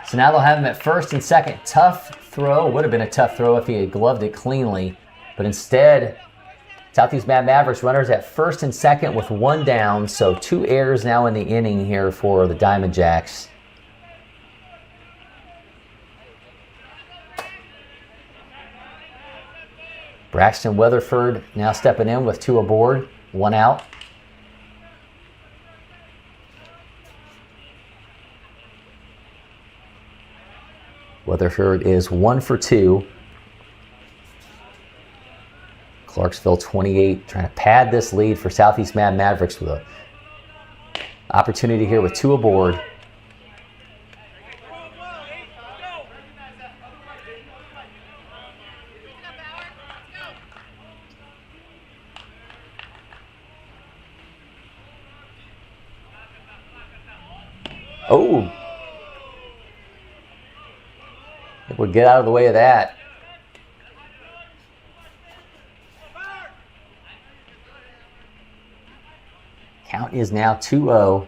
So now they'll have him at first and second. Tough throw. Would have been a tough throw if he had gloved it cleanly. But instead, Southeast Mad Mavericks runners at first and second with one down. So 2 errors now in the inning here for the Diamond Jacks. Braxton Weatherford now stepping in with 2 aboard, 1 out. Weatherford is 1 for 2. Clarksville 28 trying to pad this lead for Southeast Mad Mavericks with an opportunity here with 2 aboard. Oh! We'll get out of the way of that. Count is now 2-0.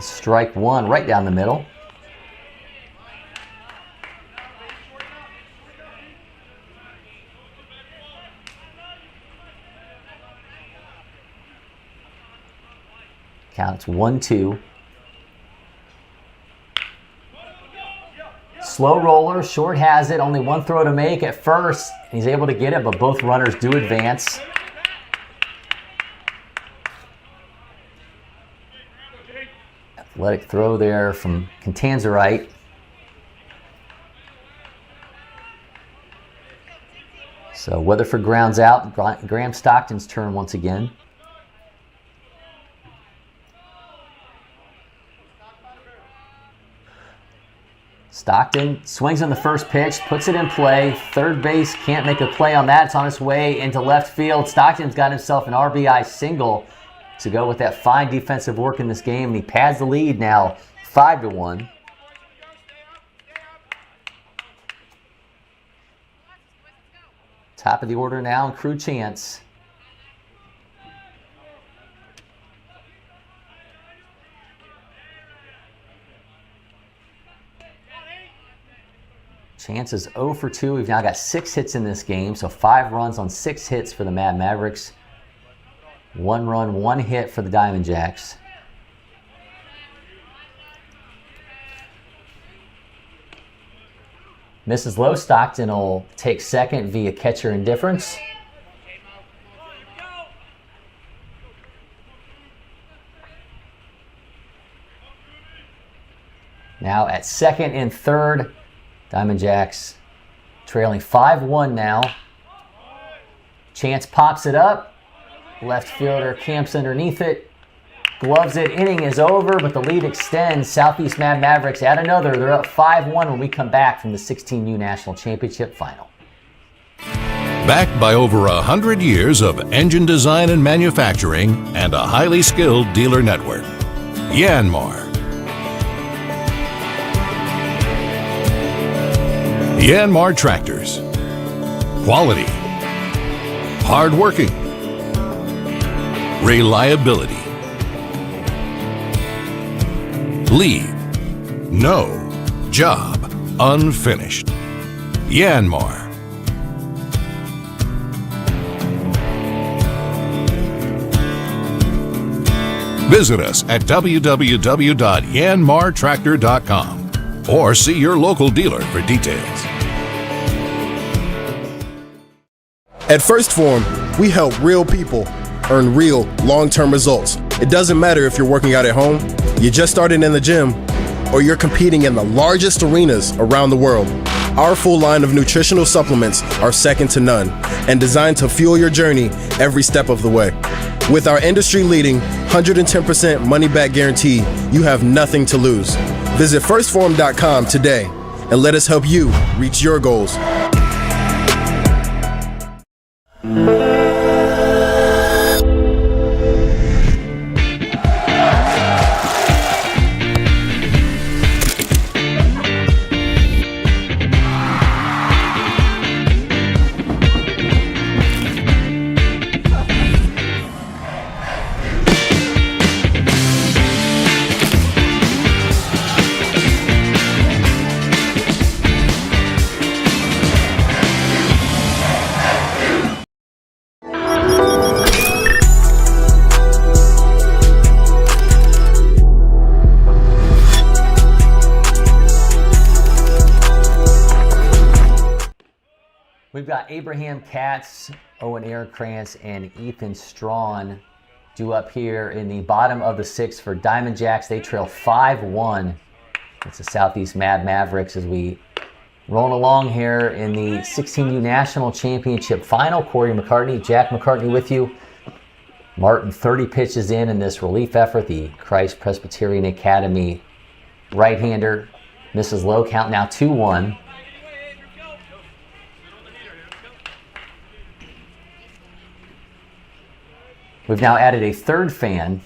Strike 1 right down the middle. Counts 1-2. Slow roller, short has it, only 1 throw to make at first. He's able to get it, but both runners do advance. Athletic throw there from Contanzarite. So Weatherford grounds out. Graham Stockton's turn once again. Stockton swings on the first pitch, puts it in play. Third base can't make a play on that. It's on its way into left field. Stockton's got himself an RBI single to go with that fine defensive work in this game. And he pads the lead now 5-1. Top of the order now, and Crew Chance. Chance is 0 for 2. We've now got 6 hits in this game, so 5 runs on 6 hits for the Mad Mavericks. 1 run, 1 hit for the Diamond Jacks. Mrs. Low, Stockton will take second via catcher indifference. Now at second and third, Diamond Jacks trailing 5-1 now. Chance pops it up. Left fielder camps underneath it. Gloves it. Inning is over, but the lead extends. Southeast Mad Mavericks add another. They're up 5-1 when we come back from the 16U National Championship Final. Backed by over 100 years of engine design and manufacturing and a highly skilled dealer network. Yanmar. Yanmar Tractors. Quality. Hardworking. Reliability. Leave no job unfinished. Yanmar. Visit us at www.yanmartractor.com or see your local dealer for details. At First Form, we help real people earn real long-term results. It doesn't matter if you're working out at home, you just started in the gym, or you're competing in the largest arenas around the world. Our full line of nutritional supplements are second to none and designed to fuel your journey every step of the way. With our industry-leading 110% money-back guarantee, you have nothing to lose. Visit firstform.com today and let us help you reach your goals. We've got Abraham Katz, Owen Ehrenkrantz, and Ethan Strawn due up here in the bottom of the 6th for Diamond Jacks. They trail 5-1. It's the Southeast Mavericks as we roll along here in the 16U National Championship final. Cory McCartney, Jack McCartney with you. Martin 30 pitches in this relief effort. The Christ Presbyterian Academy right-hander misses low, count now 2-1. We've now added a third fan.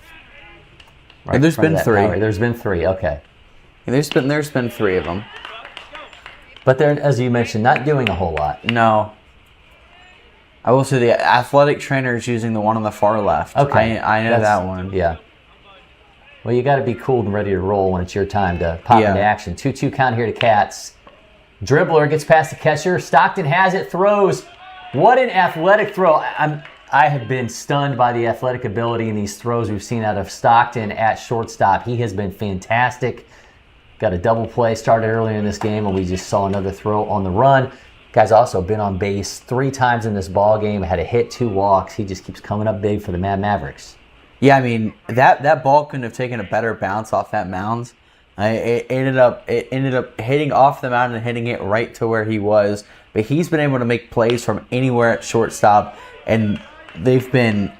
Right, there's been 3. Tower. There's been 3, okay. There's been 3 of them. But they're, as you mentioned, not doing a whole lot. No. I will say the athletic trainer is using the one on the far left. Okay. I know that one. Yeah. Well, you got to be cool and ready to roll when it's your time to pop into action. 2-2 count here to Katz. Dribbler gets past the catcher. Stockton has it, throws. What an athletic throw. I have been stunned by the athletic ability in these throws we've seen out of Stockton at shortstop. He has been fantastic. Got a double play started earlier in this game, and we just saw another throw on the run. Guy's also been on base 3 times in this ball game. Had a hit, 2 walks. He just keeps coming up big for the Mavericks. Yeah, I mean that ball couldn't have taken a better bounce off that mound. It ended up hitting off the mound and hitting it right to where he was. But he's been able to make plays from anywhere at shortstop, and they've been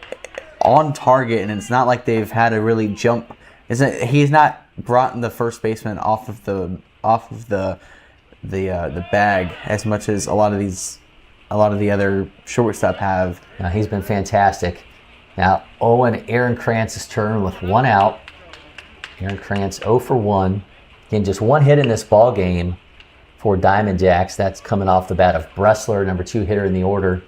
on target. And it's not like they've had to really jump. He's not brought the first baseman off of the bag as much as a lot of the other shortstop have. He's been fantastic. Now Owen Ehrenkrantz's turn with 1 out. Ehrenkrantz 0 for 1. Again, just 1 hit in this ball game for Diamond Jacks. That's coming off the bat of Bressler, number 2 hitter in the order.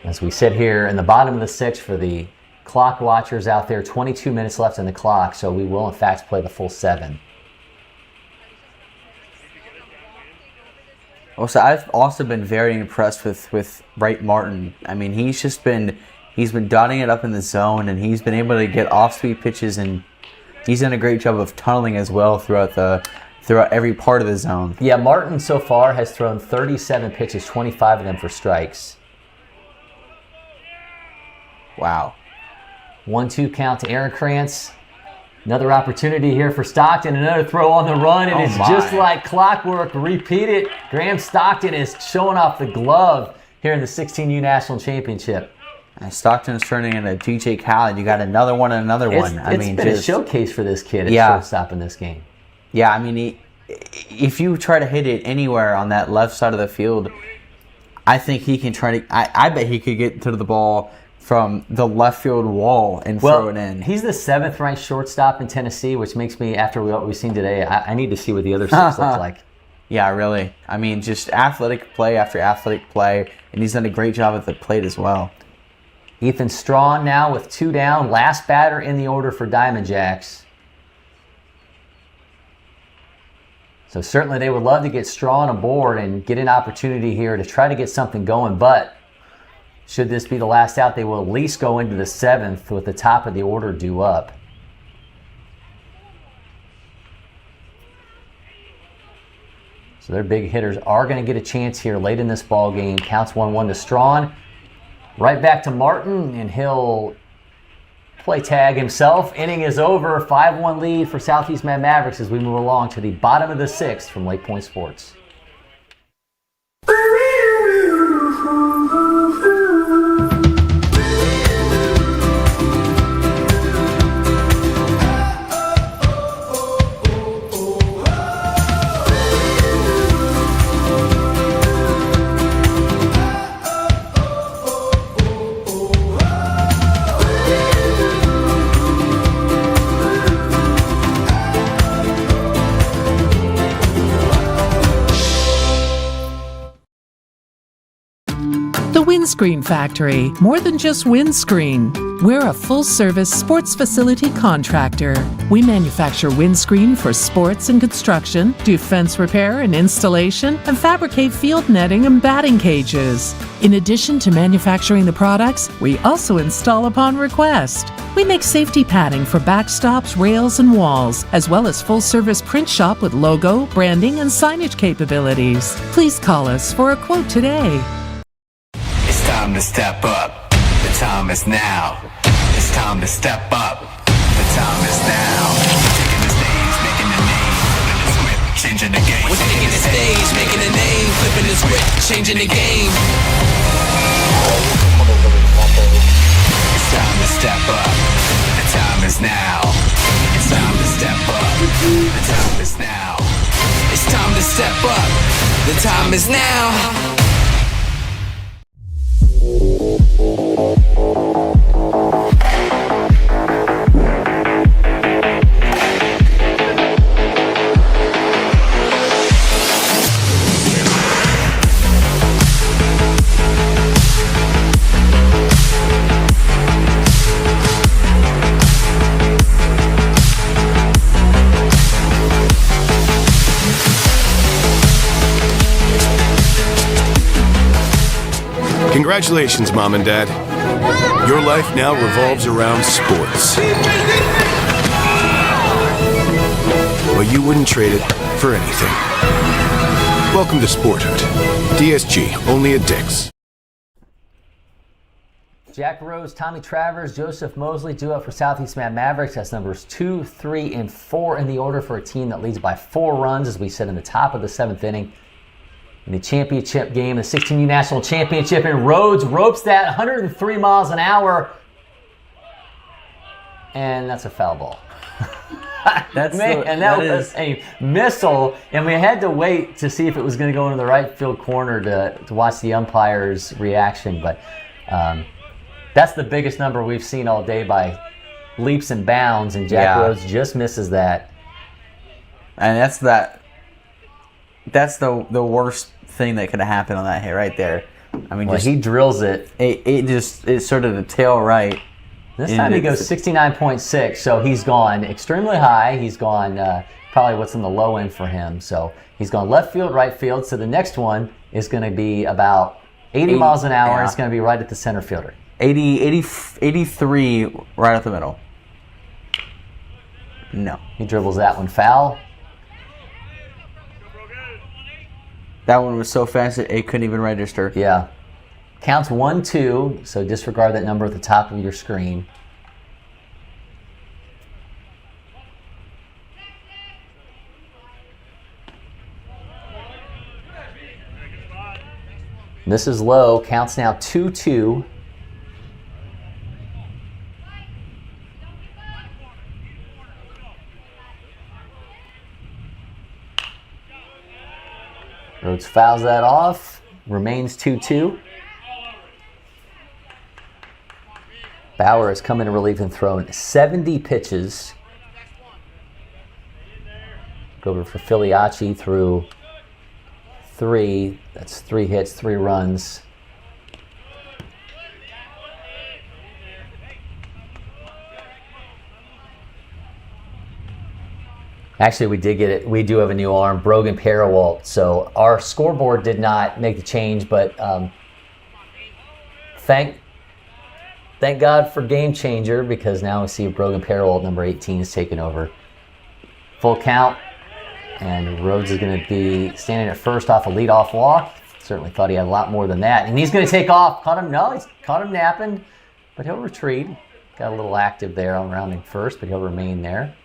As we sit here in the bottom of the 6th for the clock watchers out there, 22 minutes left on the clock, so we will in fact play the full 7. Also, I've also been very impressed with Wright Martin. I mean, he's been dotting it up in the zone, and he's been able to get off-speed pitches, and he's done a great job of tunneling as well throughout every part of the zone. Yeah, Martin so far has thrown 37 pitches, 25 of them for strikes. Wow. 1-2 count to Ehrenkrantz. Another opportunity here for Stockton. Another throw on the run, and it's just like clockwork. Repeat it. Graham Stockton is showing off the glove here in the 16U National Championship. And Stockton's turning into DJ Khaled. You got another one and another one. It's been a showcase for this kid at shortstop in this game. Yeah, I mean, if you try to hit it anywhere on that left side of the field, I think he can try to. I bet he could get to the ball from the left field wall and throw it in. He's the 7th ranked shortstop in Tennessee, which makes me, after what we've seen today, I need to see what the other 6 look like. Yeah, really. I mean, just athletic play after athletic play, and he's done a great job at the plate as well. Ethan Strawn now with 2 down, last batter in the order for Diamond Jacks. So certainly they would love to get Strawn aboard and get an opportunity here to try to get something going, but should this be the last out, they will at least go into the 7th with the top of the order due up. So their big hitters are going to get a chance here late in this ball game. Counts 1-1 to Strawn. Right back to Martin, and he'll play tag himself. Inning is over. 5-1 lead for Southeast Mavericks as we move along to the bottom of the 6th from LakePoint Sports. Windscreen Factory, more than just windscreen. We're a full-service sports facility contractor. We manufacture windscreen for sports and construction, do fence repair and installation, and fabricate field netting and batting cages. In addition to manufacturing the products, we also install upon request. We make safety padding for backstops, rails, and walls, as well as full-service print shop with logo, branding, and signage capabilities. Please call us for a quote today. It's time to step up. The time is now. It's time to step up. The time is now. Taking the stage, making the name, flipping the script, changing the game. We're taking the stage, making the name, flipping the script, changing the game. It's time to step up. The time is now. It's time to step up. The time is now. It's time to step up. The time is now. Congratulations, Mom and Dad. Your life now revolves around sports. But you wouldn't trade it for anything. Welcome to Sporthood. DSG, only at Dick's. Jack Rose, Tommy Travers, Joseph Mosley, duo for Southeast Mavericks. That's numbers 2, 3, and 4 in the order for a team that leads by 4 runs, as we said, in the top of the 7th inning. In the championship game, the 16U National Championship, and Rhodes ropes that 103 miles an hour, and that's a foul ball. That was a missile, and we had to wait to see if it was going to go into the right field corner to watch the umpire's reaction, but that's the biggest number we've seen all day by leaps and bounds, and Jack Rhodes just misses that. And that's the worst thing that could have happened on that hit right there. I mean, he drills it. It's sort of the tail right. This time he goes 69.6, so he's gone extremely high. He's gone probably what's in the low end for him. So he's gone left field, right field. So the next one is going to be about 80 miles an hour. Yeah. It's going to be right at the center fielder. 83 right up the middle. No. He dribbles that one foul. That one was so fast it couldn't even register. Yeah. Counts 1-2, so disregard that number at the top of your screen. This is low. Counts now 2-2. Rhodes fouls that off. Remains 2-2. Bauer has come into relief and thrown 70 pitches. Go over for Filiacci through 3. That's 3 hits, 3 runs. Actually, we did get it. We do have a new arm, Brogan Parawalt. So our scoreboard did not make the change, but thank God for Game Changer, because now we see Brogan Parawalt, number 18, is taking over. Full count, and Rhodes is going to be standing at first off a leadoff walk. Certainly thought he had a lot more than that, and he's going to take off. He's caught him napping, but he'll retreat. Got a little active there on rounding first, but he'll remain there.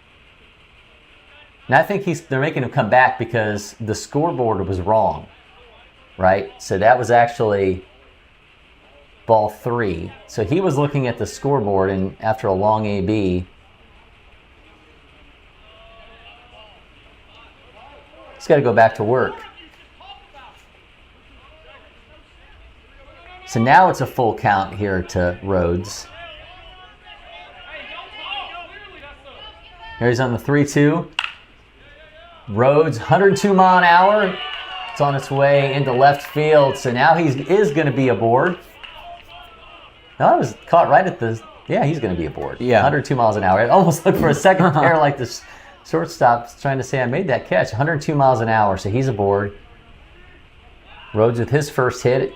And I think they're making him come back because the scoreboard was wrong, right? So that was actually ball 3. So he was looking at the scoreboard, and after a long AB, he's got to go back to work. So now it's a full count here to Rhodes. Here he's on the 3-2. Rhodes, 102 mile an hour. It's on its way into left field. So now he is going to be aboard. No, I was caught right at the. Yeah, he's going to be aboard. Yeah. 102 miles an hour. I almost looked for a second there, like this shortstop trying to say I made that catch. 102 miles an hour, so he's aboard. Rhodes with his first hit.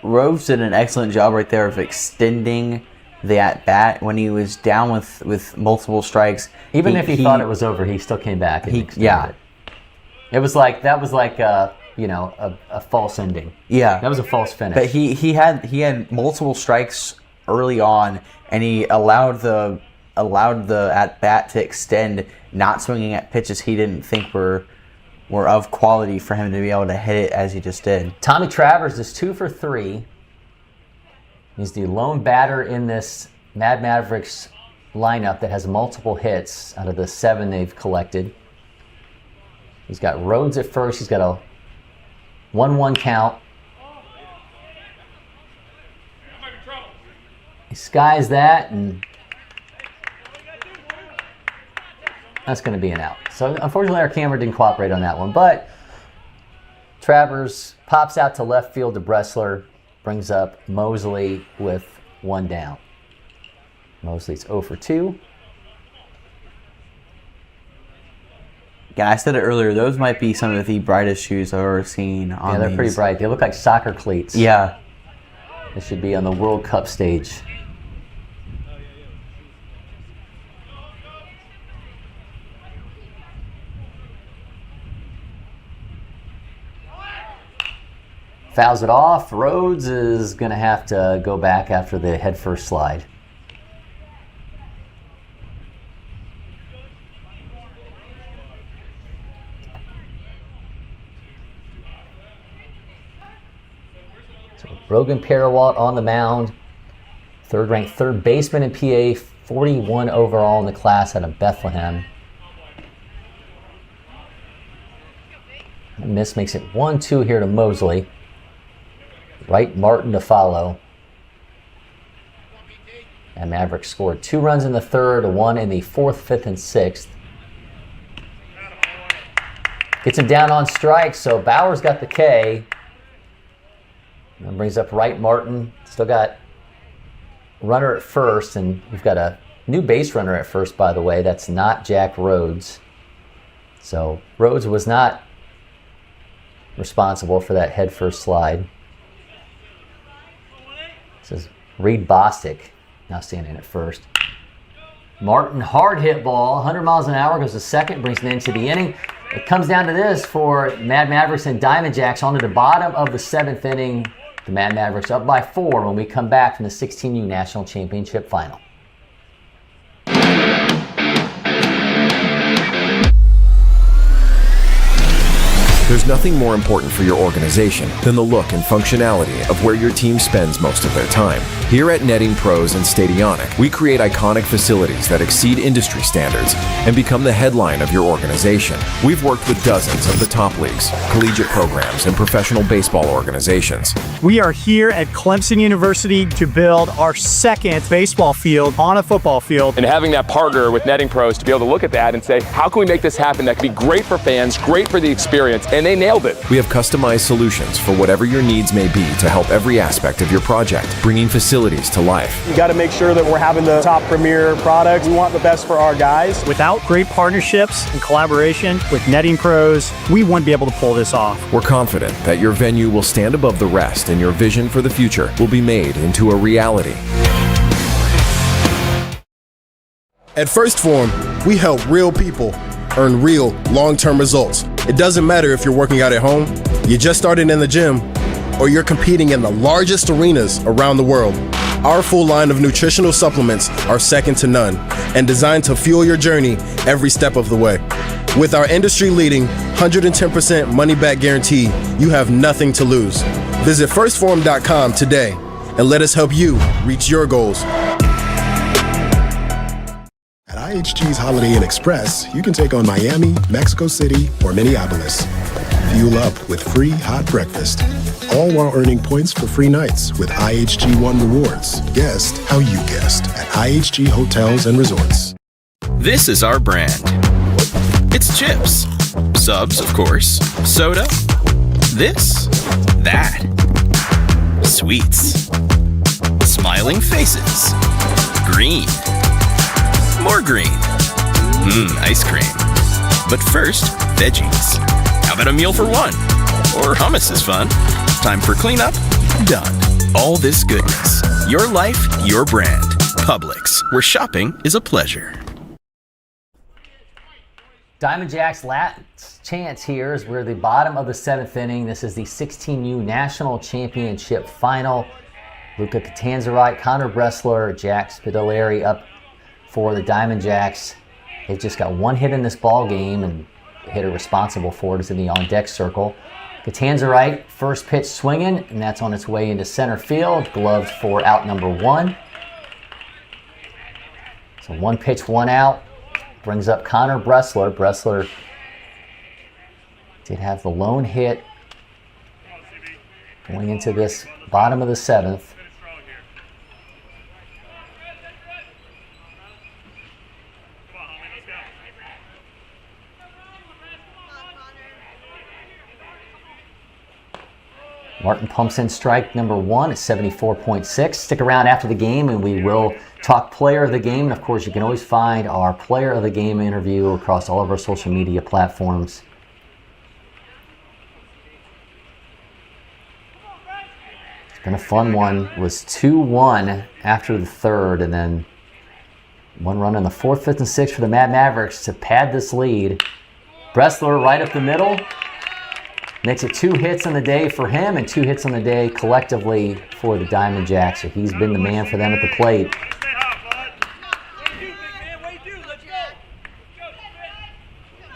Rhodes did an excellent job right there of extending the at-bat when he was down with multiple strikes. Even if he thought it was over, he still came back and extended it. It was like, that was like a false ending. Yeah. That was a false finish. But he had multiple strikes early on, and he allowed the at-bat to extend, not swinging at pitches he didn't think were of quality for him to be able to hit it as he just did. Tommy Travers is 2 for 3. He's the lone batter in this Mad Mavericks lineup that has multiple hits out of the 7 they've collected. He's got Rhodes at first. He's got a 1-1 count. He skies that, and that's going to be an out. So unfortunately our camera didn't cooperate on that one, but Travers pops out to left field to Bressler, brings up Mosley with 1 down. Mosley's 0 for 2. Yeah, I said it earlier, those might be some of the brightest shoes I've ever seen on Yeah, they're these. pretty bright. They look like soccer cleats. Yeah. They should be on the World Cup stage. Fouls it off. Rhodes is going to have to go back after the headfirst slide. So Rogan Parawalt on the mound. Third-ranked third baseman in PA, 41 overall in the class out of Bethlehem. Miss makes it 1-2 here to Mosley. Wright Martin to follow. And Mavericks scored 2 runs in the third, 1 in the fourth, fifth, and sixth. Gets him down on strikes, so Bauer's got the K. And brings up Wright Martin. Still got runner at first, and we've got a new base runner at first, by the way. That's not Jack Rhodes. So Rhodes was not responsible for that headfirst slide. This is Reed Bostic now standing at first. Martin, hard hit ball, 100 miles an hour, goes to second, brings it into the inning. It comes down to this for Mad Mavericks and Diamond Jacks on to the bottom of the 7th inning. The Mad Mavericks up by 4 when we come back from the 16U National Championship Final. There's nothing more important for your organization than the look and functionality of where your team spends most of their time. Here at Netting Pros and Stadionic, we create iconic facilities that exceed industry standards and become the headline of your organization. We've worked with dozens of the top leagues, collegiate programs, and professional baseball organizations. We are here at Clemson University to build our 2nd baseball field on a football field. And having that partner with Netting Pros to be able to look at that and say, how can we make this happen that could be great for fans, great for the experience, and they nailed it. We have customized solutions for whatever your needs may be to help every aspect of your project, bringing facilities to life. You got to make sure that we're having the top premier products. We want the best for our guys. Without great partnerships and collaboration with Netting Pros, we wouldn't be able to pull this off. We're confident that your venue will stand above the rest and your vision for the future will be made into a reality. At First Form, we help real people earn real long-term results. It doesn't matter if you're working out at home, you just started in the gym, or you're competing in the largest arenas around the world. Our full line of nutritional supplements are second to none and designed to fuel your journey every step of the way. With our industry-leading 110% money-back guarantee, you have nothing to lose. Visit firstform.com today and let us help you reach your goals. At IHG's Holiday Inn Express, you can take on Miami, Mexico City, or Minneapolis. Fuel up with free hot breakfast, all while earning points for free nights with IHG One Rewards. Guest how you guessed at IHG Hotels and Resorts. This is our brand. It's chips. Subs, of course. Soda. This, that. Sweets. Smiling faces. Green. More green. Ice cream. But first, veggies. How about a meal for one? Or hummus is fun. Time for cleanup? Done. All this goodness. Your life, your brand. Publix, where shopping is a pleasure. Diamond Jacks' last chance here is we're the bottom of the 7th inning. This is the 16U National Championship Final. Luca Catanzarite, Connor Bressler, Jack Spitaleri up for the Diamond Jacks. They've just got one hit in this ball game, and the hitter responsible for it is in the on-deck circle. Catanzarite, first pitch swinging, and that's on its way into center field, gloved for out number 1. So 1 pitch, 1 out. Brings up Connor Bressler. Bressler did have the lone hit going into this bottom of the 7th. Martin pumps in strike number 1 at 74.6. Stick around after the game and we will talk player of the game. And of course, you can always find our player of the game interview across all of our social media platforms. It's been a fun one. It was 2-1 after the 3rd, and then 1 run in the 4th, 5th, and 6th for the Mad Mavericks to pad this lead. Bressler right up the middle. Makes it 2 hits on the day for him and 2 hits on the day collectively for the Diamond Jacks. So he's been the man for them at the plate.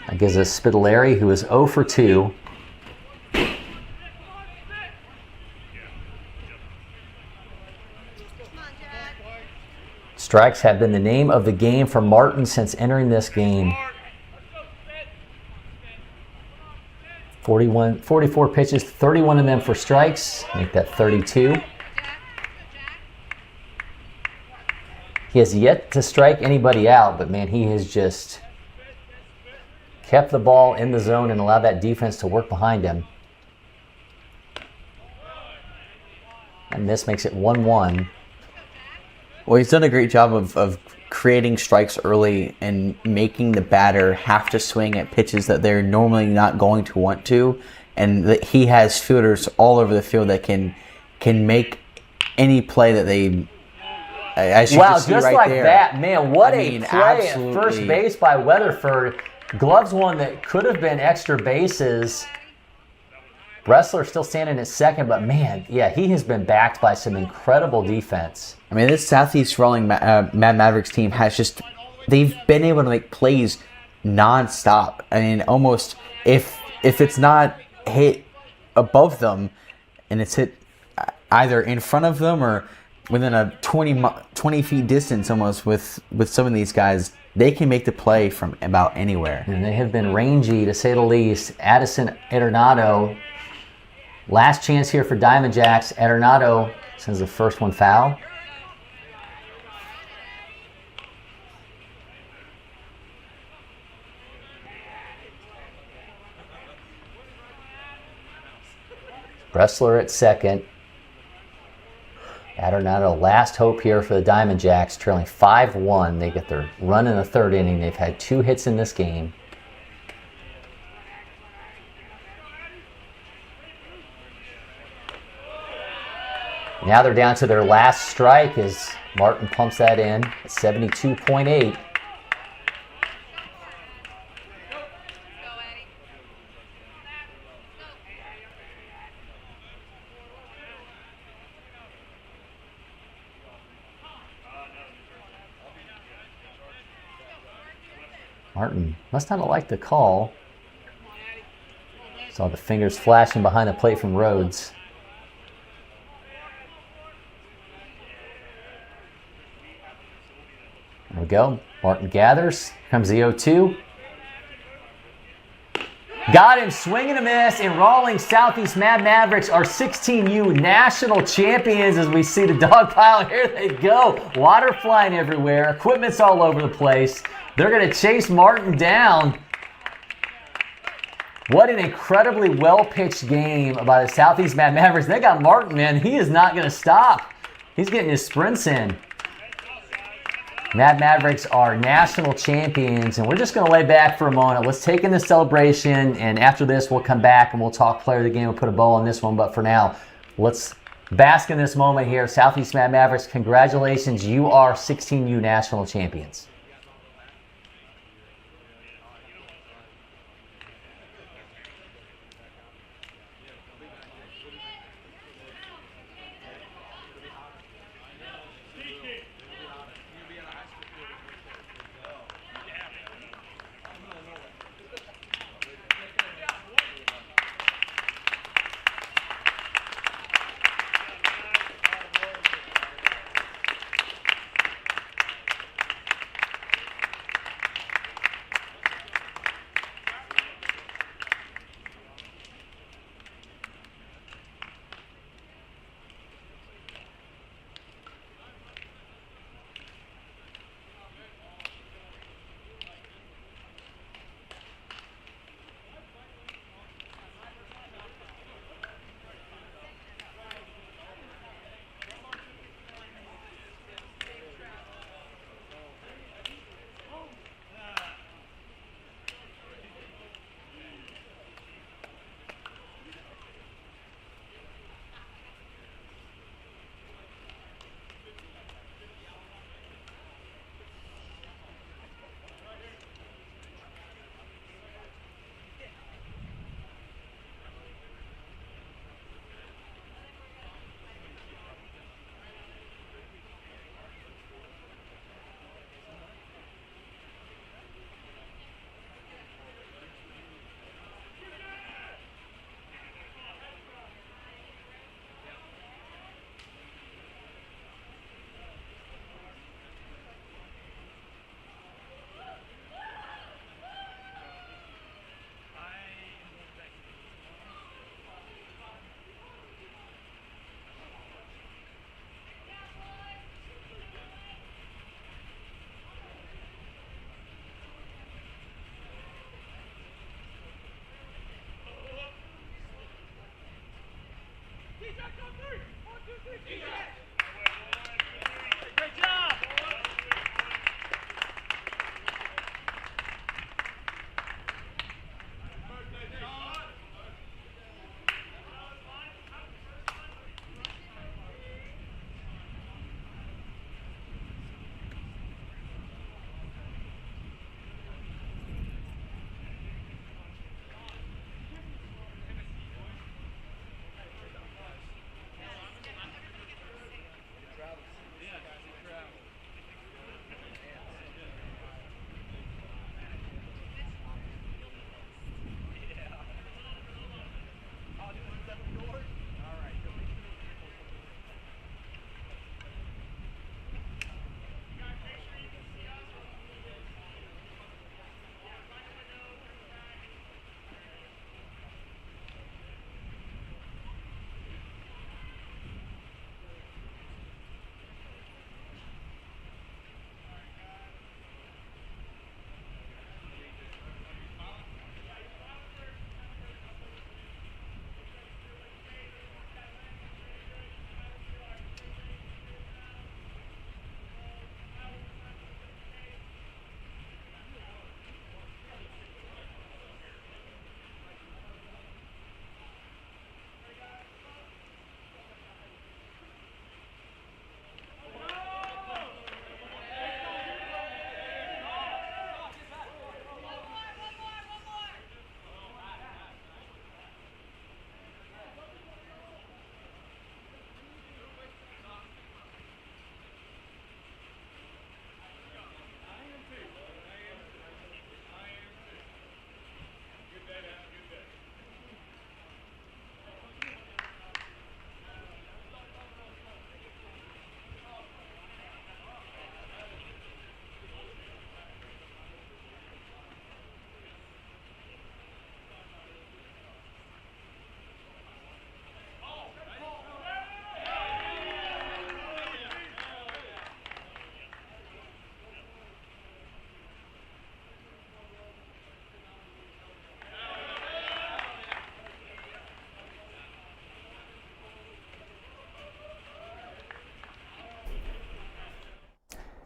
That gives us Spitaleri, who is 0 for 2. Strikes have been the name of the game for Martin since entering this game. 44 pitches, 31 of them for strikes, make that 32. He has yet to strike anybody out, but man, he has just kept the ball in the zone and allowed that defense to work behind him. And this makes it 1-1. Well, he's done a great job of creating strikes early and making the batter have to swing at pitches that they're normally not going to want to, and that he has fielders all over the field that can make any play that they. As you wow, can see just right like there. that, man! What a play absolutely. At first base by Weatherford. Gloves one that could have been extra bases. Bressler still standing at second, but man, yeah, he has been backed by some incredible defense. I mean, this Southeast Rolling Mad Mavericks team has just, they've been able to make plays nonstop. I mean, almost, if it's not hit above them and it's hit either in front of them or within a 20 feet distance almost with some of these guys, they can make the play from about anywhere. And they have been rangy, to say the least. Addison Arenado, last chance here for Diamond Jacks. Arenado sends the first one foul. Bressler at second. Arenado, last hope here for the Diamond Jacks, trailing 5-1. They get their run in the 3rd inning. They've had 2 hits in this game. Now they're down to their last strike as Martin pumps that in at 72.8. Martin must not have liked the call. Saw the fingers flashing behind the plate from Rhodes. There we go. Martin gathers. Here comes the 0-2. Got him, swing and a miss, and Rawlings Southeast Mad Mavericks are 16U national champions as we see the dog pile. Here they go. Water flying everywhere. Equipment's all over the place. They're going to chase Martin down. What an incredibly well-pitched game by the Southeast Mad Mavericks. They got Martin, man. He is not going to stop. He's getting his sprints in. Mad Mavericks are national champions, and we're just going to lay back for a moment. Let's take in the celebration, and after this, we'll come back and we'll talk player of the game. We'll put a bow on this one, but for now, let's bask in this moment here. Southeast Mad Mavericks, congratulations. You are 16U national champions.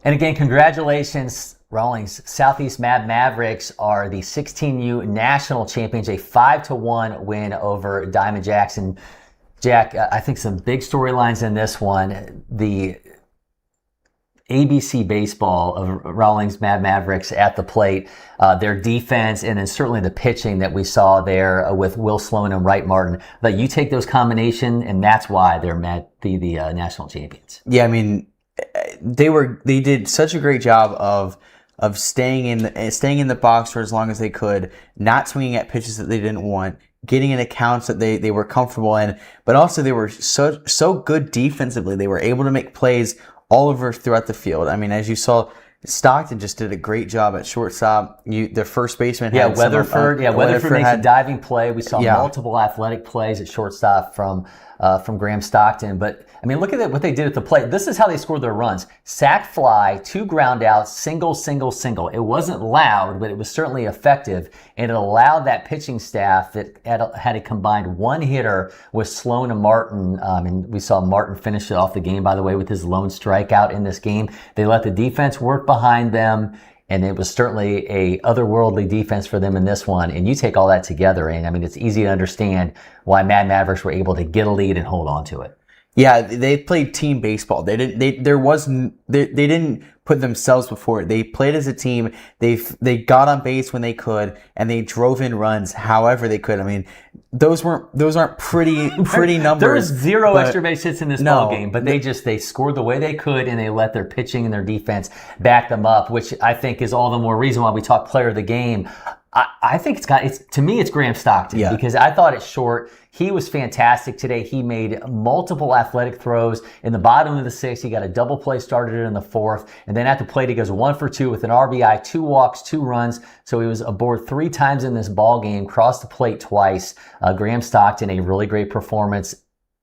And again, congratulations, Rawlings. Southeast Mavericks are the 16U national champions, a 5-1 win over Diamond Jacks. And Jack, I think some big storylines in this one. The ABC baseball of Rawlings Mavericks at the plate, their defense, and then certainly the pitching that we saw there with Will Sloan and Wright Martin. But you take those combination, and that's why they're the national champions. Yeah, I mean, they did such a great job of staying in the box for as long as they could, not swinging at pitches that they didn't want, getting in accounts that they were comfortable in, but also they were so good defensively. They were able to make plays all over throughout the field. I mean, as you saw, Stockton just did a great job at shortstop. The first baseman had Weatherford makes a diving play. We saw multiple athletic plays at shortstop from Graham Stockton. But I mean, look at what they did at the plate. This is how they scored their runs: sac fly, 2 ground outs, single, single, single. It wasn't loud, but it was certainly effective, and it allowed that pitching staff that had a combined 1 hitter with Sloan and Martin. And we saw Martin finish it off the game, by the way, with his lone strikeout in this game. They let the defense work behind them, and it was certainly a otherworldly defense for them in this one. And you take all that together, and I mean, it's easy to understand why Mavericks were able to get a lead and hold on to it. Yeah, they played team baseball. They didn't put themselves before it. They played as a team. They got on base when they could, and they drove in runs however they could. I mean, those aren't pretty numbers. There was 0 extra base hits in this ball game, but they scored the way they could, and they let their pitching and their defense back them up, which I think is all the more reason why we talk player of the game. I think to me it's Graham Stockton, because I thought it short. He was fantastic today. He made multiple athletic throws in the bottom of the 6th. He got a double play started in the 4th, and then at the plate he goes 1 for 2 with an RBI, 2 walks, 2 runs. So he was aboard 3 times in this ball game, crossed the plate twice. Graham Stockton, a really great performance.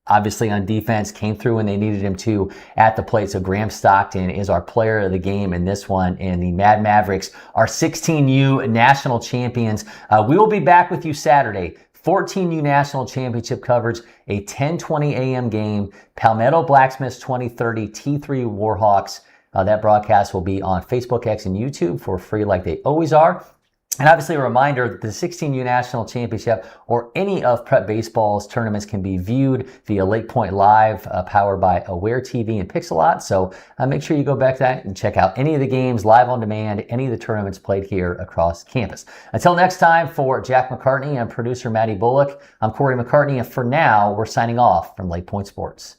Obviously on defense, came through when they needed him to at the plate. So Graham Stockton is our player of the game in this one. And the Mavericks are 16U national champions. We will be back with you Saturday. 14U national championship coverage, a 10:20 a.m. game. Palmetto Blacksmiths 2030, T3 Warhawks. That broadcast will be on Facebook, X, and YouTube for free like they always are. And obviously a reminder that the 16U National Championship or any of Prep Baseball's tournaments can be viewed via LakePoint Live, powered by Aware TV and Pixelot. So make sure you go back to that and check out any of the games live on demand, any of the tournaments played here across campus. Until next time, for Jack McCartney and producer Maddie Bullock, I'm Cory McCartney, and for now, we're signing off from LakePoint Sports.